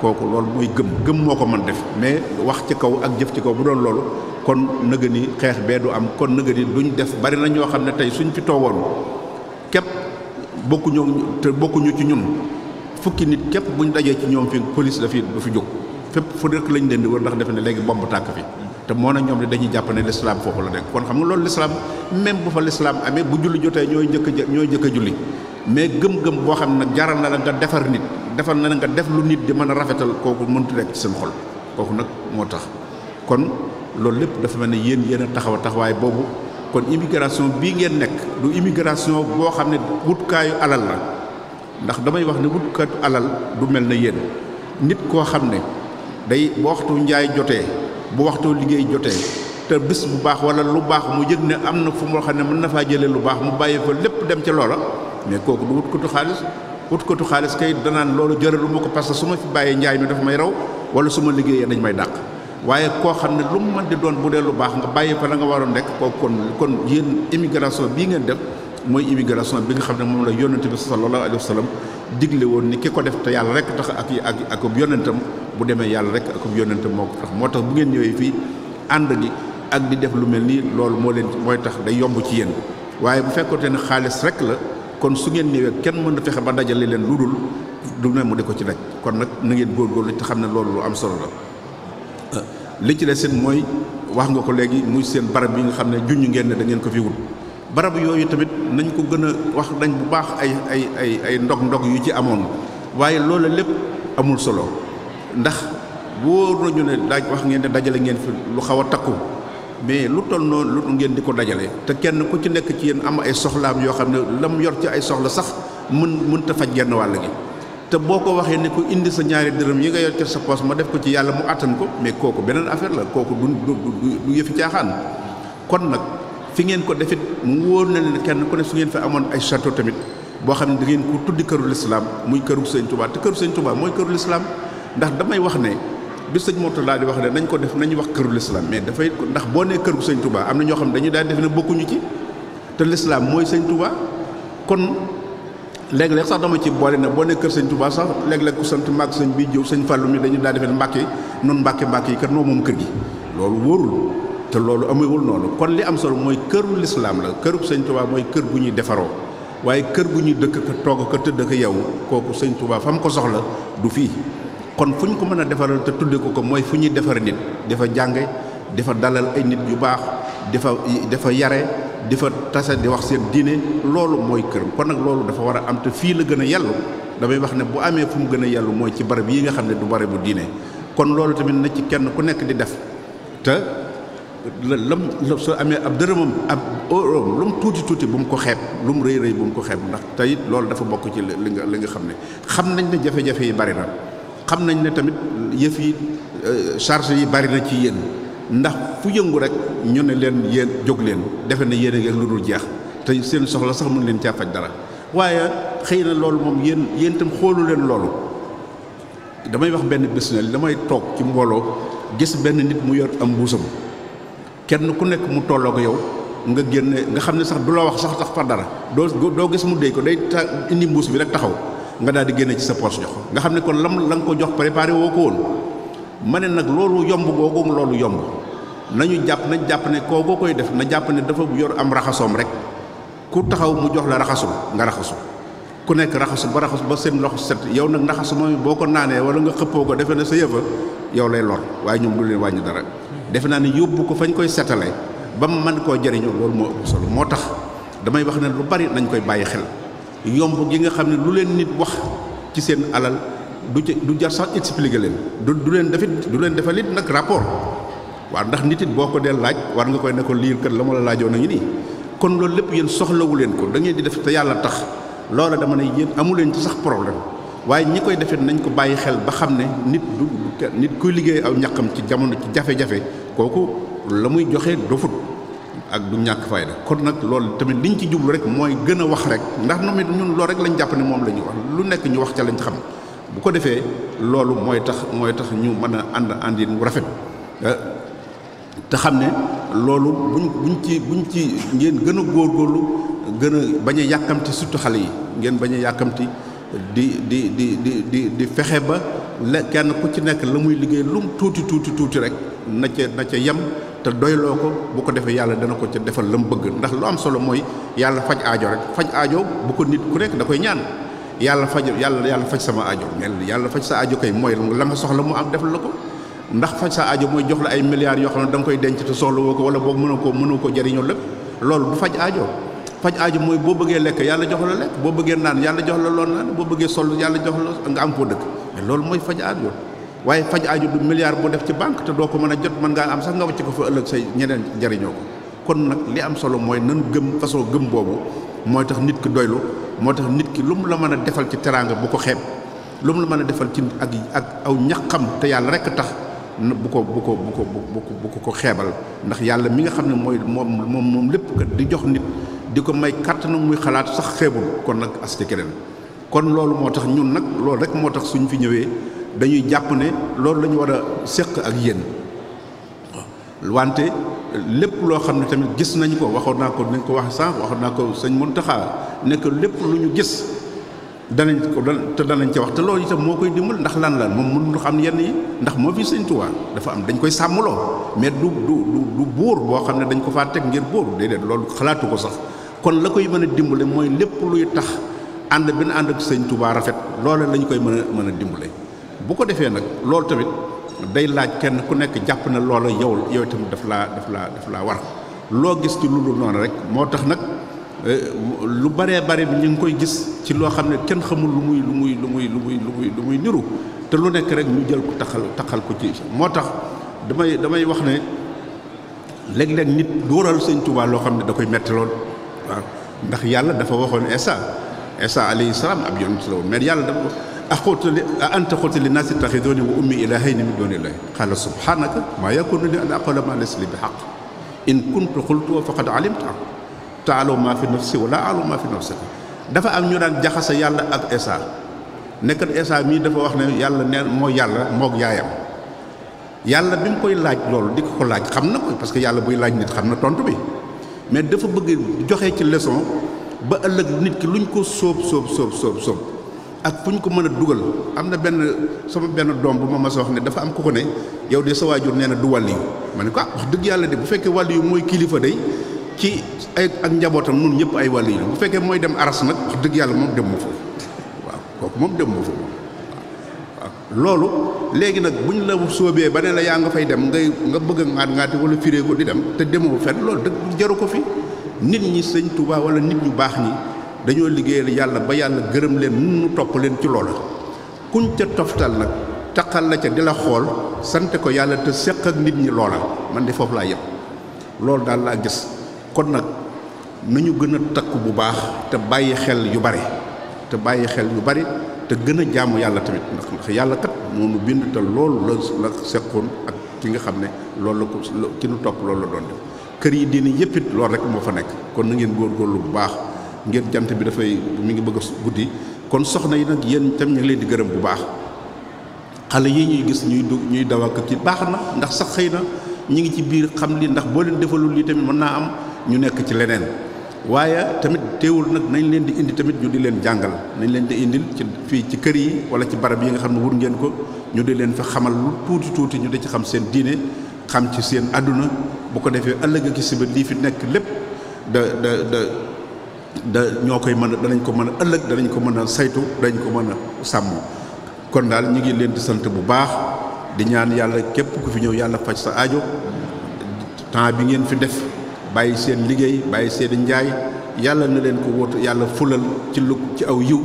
kooku loolu mooy gëm moo ko mën def mais wax ci kaw ak jëf ci kaw bu doon loolu kon nëga ni xeex bee du am kon nëga ni duñ def bari na ñoo xam ne tey suñ fi toogoon képp bokkuñu ci ñun fukki nit képp buñ dajee ci ñoom fi police du fi jóg fépp fu nekk lañ leen di wër ndax defe ne léegi bomb tàkk fi te moo na ñoom ne dañuy jàpp ne l'islam foofu la nekk kon xam nga loolu l'islam même bu fa l'islam amee bu julli jotee ñooy njëkk a julli mais gëm-gëm boo xam ne nag jaral na la nga defar nit defal na la nga def lu nit di mën a rafetal kooku mënut nekk ci seen xol kooku nag moo tax kon loolu lépp dafa mel ne yéen a taxawaay boobu kon immigration bii ngeen nekk du immigration boo xam ne wutkaayu alal la ndax damay wax ne wutkaayu alal du mel na yéen nit koo xam ne day bu waxtu njaay jotee bu waxtu liggéey jotee te bés bu baax wala lu baax mu yëg ne am na fu moo xam ne mën na faa jëlee lu baax mu bàyyi fa lépp dem ca loola mais kooku du wutkatu xaalis kay danaan loolu jëralu ma ko parce que su ma fi bàyyee njaay mi dafa may raw wala su ma liggéeyee dañ may dàq waaye koo xam ne lu mu mën di doon bu dee lu baax nga bàyyi fa la nga waroon rek kooku kon yéen immigration bii ngeen def mooy immigration bi nga xam ne moom la yonent bi sallallahu alayhi wa sallam digle woon ni ki ko def te yàlla rek tax ak yonentam bu demee yàlla rek ak yonentam moo ko tax moo tax bu ngeen ñëwee fii ànd gi ak di def lu mel nii loolu mooy tax day yomb ci yéen waaye bu fekkoonte ne xaalis rek la kon su ngeen ñëwee kenn mën na fexe ba dajale leen lu dul du ne mu di ko ci daj kon nag na ngeen góorgóorlu te xam ne loolu lu am solo la li ci des seen mooy wax nga ko léegi muy seen barab yi nga xam ne junj ngeen ne da ngeen ko fi wut barab yooyu tamit nañ ko gën a wax nañ bu baax ay ndog yu ci amoon waaye loolu lépp amul solo ndax wóor nañu ne wax ngeen ne dajale ngeen fi lu xaw a takku mais lu toll noonu lu ngeen di ko dajale te kenn ku ci nekk ci yéen am ay soxlaam yoo xam ne lam yor ci ay soxla sax mënta faj genn wàll gi te boo ko waxee ne ko indi sa ñaari dërëm yi nga yor ci sa poos ma def ko ci yàlla mu àttan ko mais kooku beneen affaire la kooku du yëfi caaxaan kon nag fi ngeen ko defit mu wóor na leen kenn ku ne su ngeen fi amoon ay château tamit boo xam ne da ngeen ko tuddi këru l'islam muy këru sëñ Touba te këru sëñ Touba mooy këru l'islam ndax damay wax ne bi sëñ Mourtada di wax ne nañ ko def nañu wax këru l'islam mais dafay ndax boo nee këru sëñ Touba am na ñoo xam ne dañu daal def ne bokkuñu ci te l'islam mooy sëñ Touba kon léeg-léeg sax dama ci boole na boo nee kër sëñ Touba sax léeg-léeg ku sant màgg sëñ bi jëw sëñ Fallou mi dañu daal defe ne Mbàkke noonu Mbàkke yi kat noo moom kër gi loolu wóorul te loolu amewul noonu kon li am solo mooy këru l'islam la këru sëñ Touba mooy kër gu ñuy defaroo waaye kër gu ñuy dëkk ka toog ka tëdd ka yow kooku sëñ Touba fa mu ko soxla du fii kon fu ñu ko mën a defaral te tudde ko mooy fu ñuy defar nit dafa jànge dafa dalal ay nit yu baax dafa yare dafa tase di wax seen diine loolu mooy kër kon nag loolu dafa war a am te fii la gën a yellu damay wax ne bu amee fu mu gën a yellu mooy ci barab yi nga xam ne du barabu diine kon loolu tamit na ci kenn ku nekk di def te lam soo amee ab dërëmam ab lu mu tuuti bu mu ko xeeb lu mu rëy bu mu ko xeeb ndax te it loolu dafa bokk ci li nga xam ne xam nañ ne jafe-jafe yi bari na xam nañ ne tamit yëf yi charge yi bari na ci yéen ndax fu yëngu rek ñu ne leen yéen jóg leen defe na yéen ak lu dul jeex te seen soxla sax mën leen caa faj dara waaye xëy na loolu moom yéen itam xoolu leen loolu damay wax benn bés ne damay toog ci mbooloo gis benn nit mu yor am mbuusam kenn ku nekk mu tolloo ko yow nga génne nga xam ne sax du la wax sax far dara doo gis mu déy ko day indi mbuus bi rek taxaw nga daal di génne ci sa poche jox nga xam ne kon la nga ko jox préparé woo ko woon ma ne nag loolu yomb googu loolu yomb nañ jàpp ne kooku koy def na jàpp ne dafa yor am raxasoom rek ku taxaw mu jox la raxasul nga raxasu ku nekk raxasu ba seen loxo set yow nag raxasu moom boo ko naanee wala nga xëppoo ko defe ne sa yëfa yow lay lor waaye ñoom du leen wàññi dara defe naa ne yóbbu ko fañ koy setale ba mu mën koo jëriñoo loolu moo ëpp solo moo tax damay wax ne lu bari nañ koy bàyyi xel yomb gi nga xam ne lu leen nit wax ci seen alal du jar sax expliquer leen du leen defal it nag rapport waaw ndax nit it boo ko dee laaj war nga koy ne ko liir kat la ma la laajoon nañu nii kon loolu lépp yéen soxlawu leen ko da ngeen di def te yàlla tax loola dama ne yéen amu leen ci sax problème waaye ñi koy defee nañ ko bàyyi xel ba xam ne nit kuy liggéey aw ñàkkam ci jamono ci jafe-jafe kooku la muy joxe dofut ak du ñàkk fayda kon nag loolu tamit liñ ci jublu rek mooy gën a wax rek ndax ñun loolu rek lañ jàpp ne moom la ñuy wax lu nekk ñu wax ca lañ xam bu ko defee loolu mooy tax ñu mën a àndin wu rafet te xam ne loolu buñ ci ngeen gën a góorgóorlu gën a bañ a yàkkamti surtout xale yi ngeen bañ a yàkkamti di fexe ba kenn ku ci nekk la muy liggéey lu mu tuuti rek na ca yem te doyloo ko bu ko defee yàlla dana ko ca defal la mu bëgg ndax lu am solo mooy yàlla faj aajo rek faj aajo bu ko nit ku nekk da koy ñaan yàlla faj sama aajo mais yàlla faj sa aajo kay mooy la nga soxla mu am defal la ko ndax faj sa aajo mooy jox la ay milliards yoo xam ne da nga koy denc te soxla woo ko wala boog mënoo ko jariñoo lépp loolu du faj aajo. faj aajo mooy boo bëggee lekk yàlla jox la lekk boo bëggee naan yàlla jox la lool naan boo bëggee sol yàlla jox la nga am foo dëkk mais loolu mooy faj aajo waaye faj aajo du milliard boo def ci banque te doo ko mën a jot mën ngaa am sax nga wàcc ko fa ëllëg say ñeneen jariñoo ko kon nag li am solo mooy nan gëm façon gëm boobu mooy tax nit ki doylu moo tax nit ki lu mu la mën a defal ci teraanga bu ko xeeb lu mu la mën a defal ci ak aw ñaqam te yàlla rekk tax bu ko xeebal ndax yàlla mi nga xam ne mooy moom lépp kat di jox nit di ko may kàttan muy xalaat sax xeebul kon nag as ci keneen kon loolu moo tax ñun nag loolu rek moo tax suñ fi ñëwee dañuy jàpp ne loolu la ñu war a séq ak yéen wante lépp loo xam ne tamit gis nañ ko waxoon naa ko nañ ko wax sànq waxoon naa ko sëñ Mountakha ne que lépp lu ñu gis danañ ca wax te loolu itam moo koy dimbal ndax lan moom mënul xam yenn yi ndax moo fi sëñ Tuubaa dafa am dañ koy sàmmloo mais du buur boo xam ne dañ ko faa teg ngir buur déedéet loolu xalaatu ko sax kon la koy mën a dimbale mooy lépp luy tax ànd bi na ànd ak sëñ Tuubaa rafet loolu lañ koy mën a dimbale bu ko defee nag loolu tamit day laaj kenn ku nekk jàpp na loola yow itam daf laa war loo gis ci lu dul noonu rek moo tax nag lu baree bare bi ñu ngi koy gis ci loo xam ne kenn xamul lu muy niru te lu nekk rek ñu jël ko taxal ko ci moo tax damay wax ne léeg-léeg nit dóoral sëñ Tuubaa loo xam ne da koy metti lool waaw ndax yàlla dafa waxoon Isa alayhi salaam ab yonent la woon mais yàlla dafa anta qulta linnaasi ittaxiduuni wa ummi ilaahayni min duunillaahi qaala subhaanaka maa yakuunu lii an aquula maa laysa lii bi haqq in kuntu qultuhu faqad alimta ta'lamu maa fi nafsi wa laa a'lamu maa fi nafsika dafa am ñu daan jaxase yàlla ak Isa nekkat Isa mii dafa wax ne yàlla neen moo yàlla moog yaayam yàlla bi mu koy laaj loolu di ko laaj xam na ko parce que yàlla buy laaj nit xam na tontu bi mais dafa bëgg joxe ci leçon ba ëllëg nit ki luñ ko sóob ak fu ñu ko mën a dugal am na sama benn doom bu ma mas a wax ne dafa am ku ko ne yow de sa waajur nee na du wàll yu ma ne ko wax dëgg yàlla de bu fekkee wàll yu mooy kilifa day ci ay ak njabootam nun ñëpp ay wàll yu bu fekkee mooy dem aras nag wax dëgg yàlla moom dem ma foofu waaw kooku moom dem ma foofu waaw loolu léegi nag buñ la sóobee ba ne la yaa nga fay dem nga bëgg a ŋaati wala firee ko di dem te demoo fenn loolu dëgg jaru ko fi nit ñi sëñ Tuubaa wala nit ñu baax ñi dañoo liggéeyal yàlla ba yàlla gërëm leen nun nu topp leen ci loola kuñ ca toftal nag taqal la ca di la xool sante ko yàlla te seq ak nit ñi loola man de foofu laa yem loolu daal laa gis kon nag nañu gën a takku bu baax te bàyyi xel yu bari te gën a jaamu yàlla tamit ndax yàlla kat moo nu bind te loolu la seqoon ak ki nga xam ne loolu la ko ki nu topp loolu la doon def kër yi diine yëpp it loolu rek moo fa nekk kon na ngeen góorgóorlu bu baax ngeen jant bi mi ngi bëgg a guddi kon soxna yi nag yéen tam ñu ngi leen di gërëm bu baax xale yi ñuy gis ñuy daw ak ci baax na ndax sax xëy na ñi ngi ci biir xam li ndax boo leen defalul lii tamit mën naa am ñu nekk ci leneen waaye tamit teewul nag nañ leen di indi tamit ñu di leen jàngal nañ leen di indil fii ci kër yi wala ci barab yi nga xam ne wut ngeen ko ñu di leen fa xamal lu tuuti ñu di ci xam seen diine xam ci seen àdduna bu ko defee ëllëg ak si ba lii fi nekk lépp ñoo koy mën a danañ ko mën a ëllëg danañ ko mën a saytu danañ ko mën a sàmm kon daal ñu ngi leen di sant bu baax di ñaan yàlla képp ku fi ñëw yàlla faj sa aajo temps bi ngeen fi def bàyyi seen liggéey bàyyi seen njaay yàlla na leen ko wóotu yàlla fulal ci aw yiw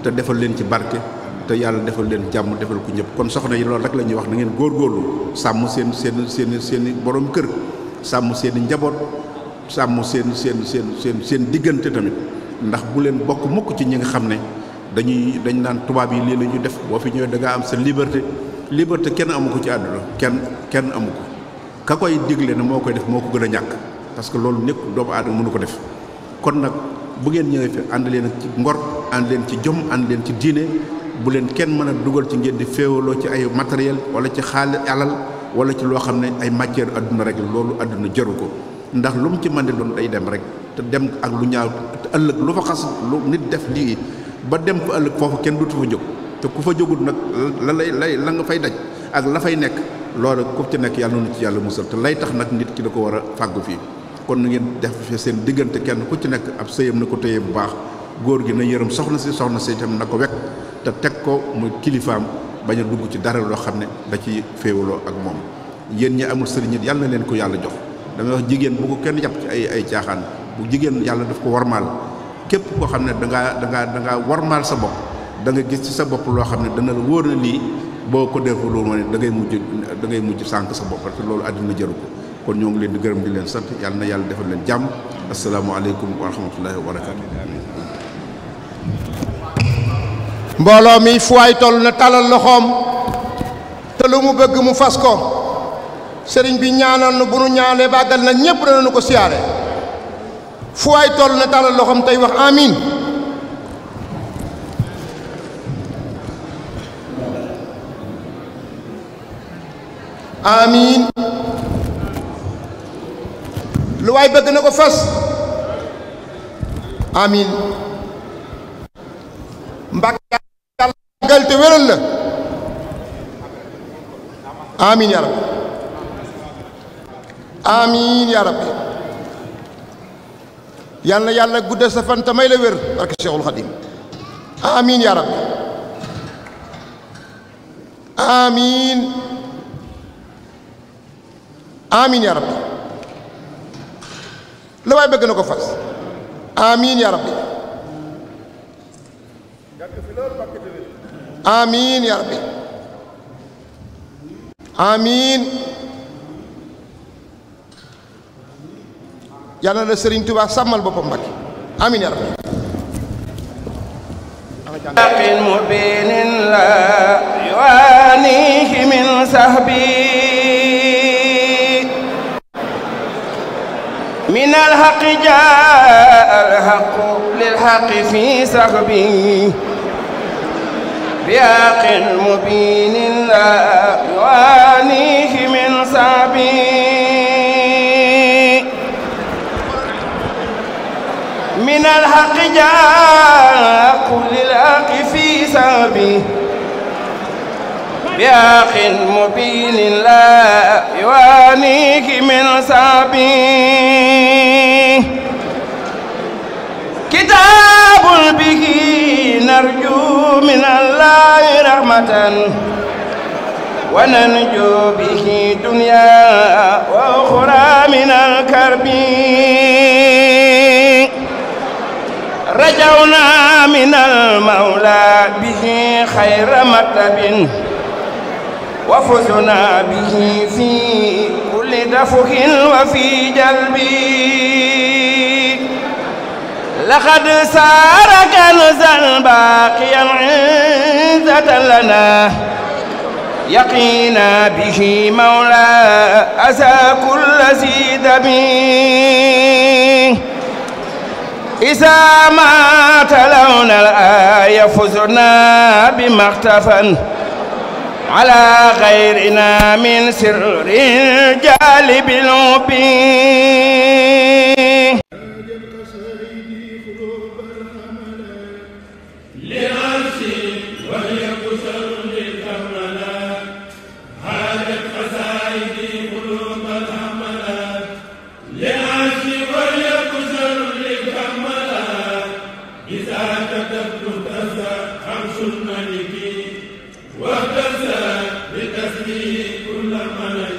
te defal leen ci barke te yàlla defal leen jàmm defal ko ñëpp kon soxna yi loolu rek la ñuy wax na ngeen góorgóorlu sàmm seen borom kër sàmm seen njaboot sàmm seen diggante tamit ndax bu leen bokk mukk ci ñi nga xam ne dañ naan tubaab yi lii la ñu def boo fi ñëwee da ngaa am sa liberté kenn amu ko ci àdduna kenn amu ko ka koy digle ne moo koy def moo ko gën a ñàkk parce que loolu nekk doomu aadama mënu ko def kon nag bu ngeen ñëwee fi ànd leen ci ngor ànd leen ci jom ànd leen ci diine bu leen kenn mën a dugal ci ngeen di féewaloo ci ay matériel wala ci xaalis alal wala ci loo xam ne ay matière adduna rek loolu adduna jaru ko ndax lu mu ci mën di doon day dem rek te dem ak lu ñaaw te ëllëg lu fa xas lu nit def lii ba dem fa ëllëg foofu kenn dutu fa jóg te ku fa jógul nag la nga fay daj ak la fay nekk loolu ku ci nekk yàlla noonu ci yàlla musal te lay tax nag nit ki da ko war a fàggu fii kon na ngeen def fi seen diggante kenn ku ci nekk ab sëyam na ko téye bu baax góor gi na yërëm soxna si itam na ko wekk te teg ko muy kilifaam bañ a dugg ci dara loo xam ne da ci féewaloo ak moom. yéen ñi amul sëriñ it yàlla na leen ko yàlla jox damay wax jigéen bu ko kenn jàpp ci ay caaxaan bu jigéen yàlla daf ko warmaal képp koo xam ne da ngaa warmaal sa bopp da nga gis ci sa bopp loo xam ne dana la wóor na lii boo ko defee loolu ma ne da ngay mujj sànq sa bopp te loolu àddina jëru ko kon ñoo ngi leen di gërëm di leen sant yàlla na yàlla defal leen jàmm asalaamaaleykum wa rahmatullahi wa barakaatu. mbooloo mi fu waay toll na talal loxoom te lu mu bëgg mu fas ko sëriñ bi ñaanal nu bu nu ñaanee bàggal na ñépp danañu ko siyaare fu waay toll na talal loxoom tey wax amiin. amiin lu waay bëgg na ko fas amiin mbàkke yàlla te wéral la amiin yaa rabbi amiin yaa rabbi yal na yàlla guddal sa fan te may la wér barke Cheikhul Khadim amiin yaa rabbi amiin amiin yaa rabbi lu waay bëgg na ko fas amiin yaa rabbi amiin yaa rabbi amiin yàlla na Sëriñ Tuubaa sàmmal boppam Mbàkke amiin yaa rabbi مبين لا يوانيه من سهبي من الحق جاء الحق للحق في سهبي بحق مبين لا يوانيه من سهبي من الحق جاء كل الحق في سبيل بحق مبين لا يوانيك من سبيل كتاب به نرجو من الله رحمة وننجو به دنيا وأخرى من الكرب رجونا من المولى به خير مكتب وفزنا به في كل دفق وفي جلب لقد سار كنزا باقيا عزة لنا يقينا به مولى أسى كل ذي دبي إذا ما تلونا الآية فزنا بما اختفى على غيرنا من سر جالب الوبي الملك واهتز بتسبيح كل ملك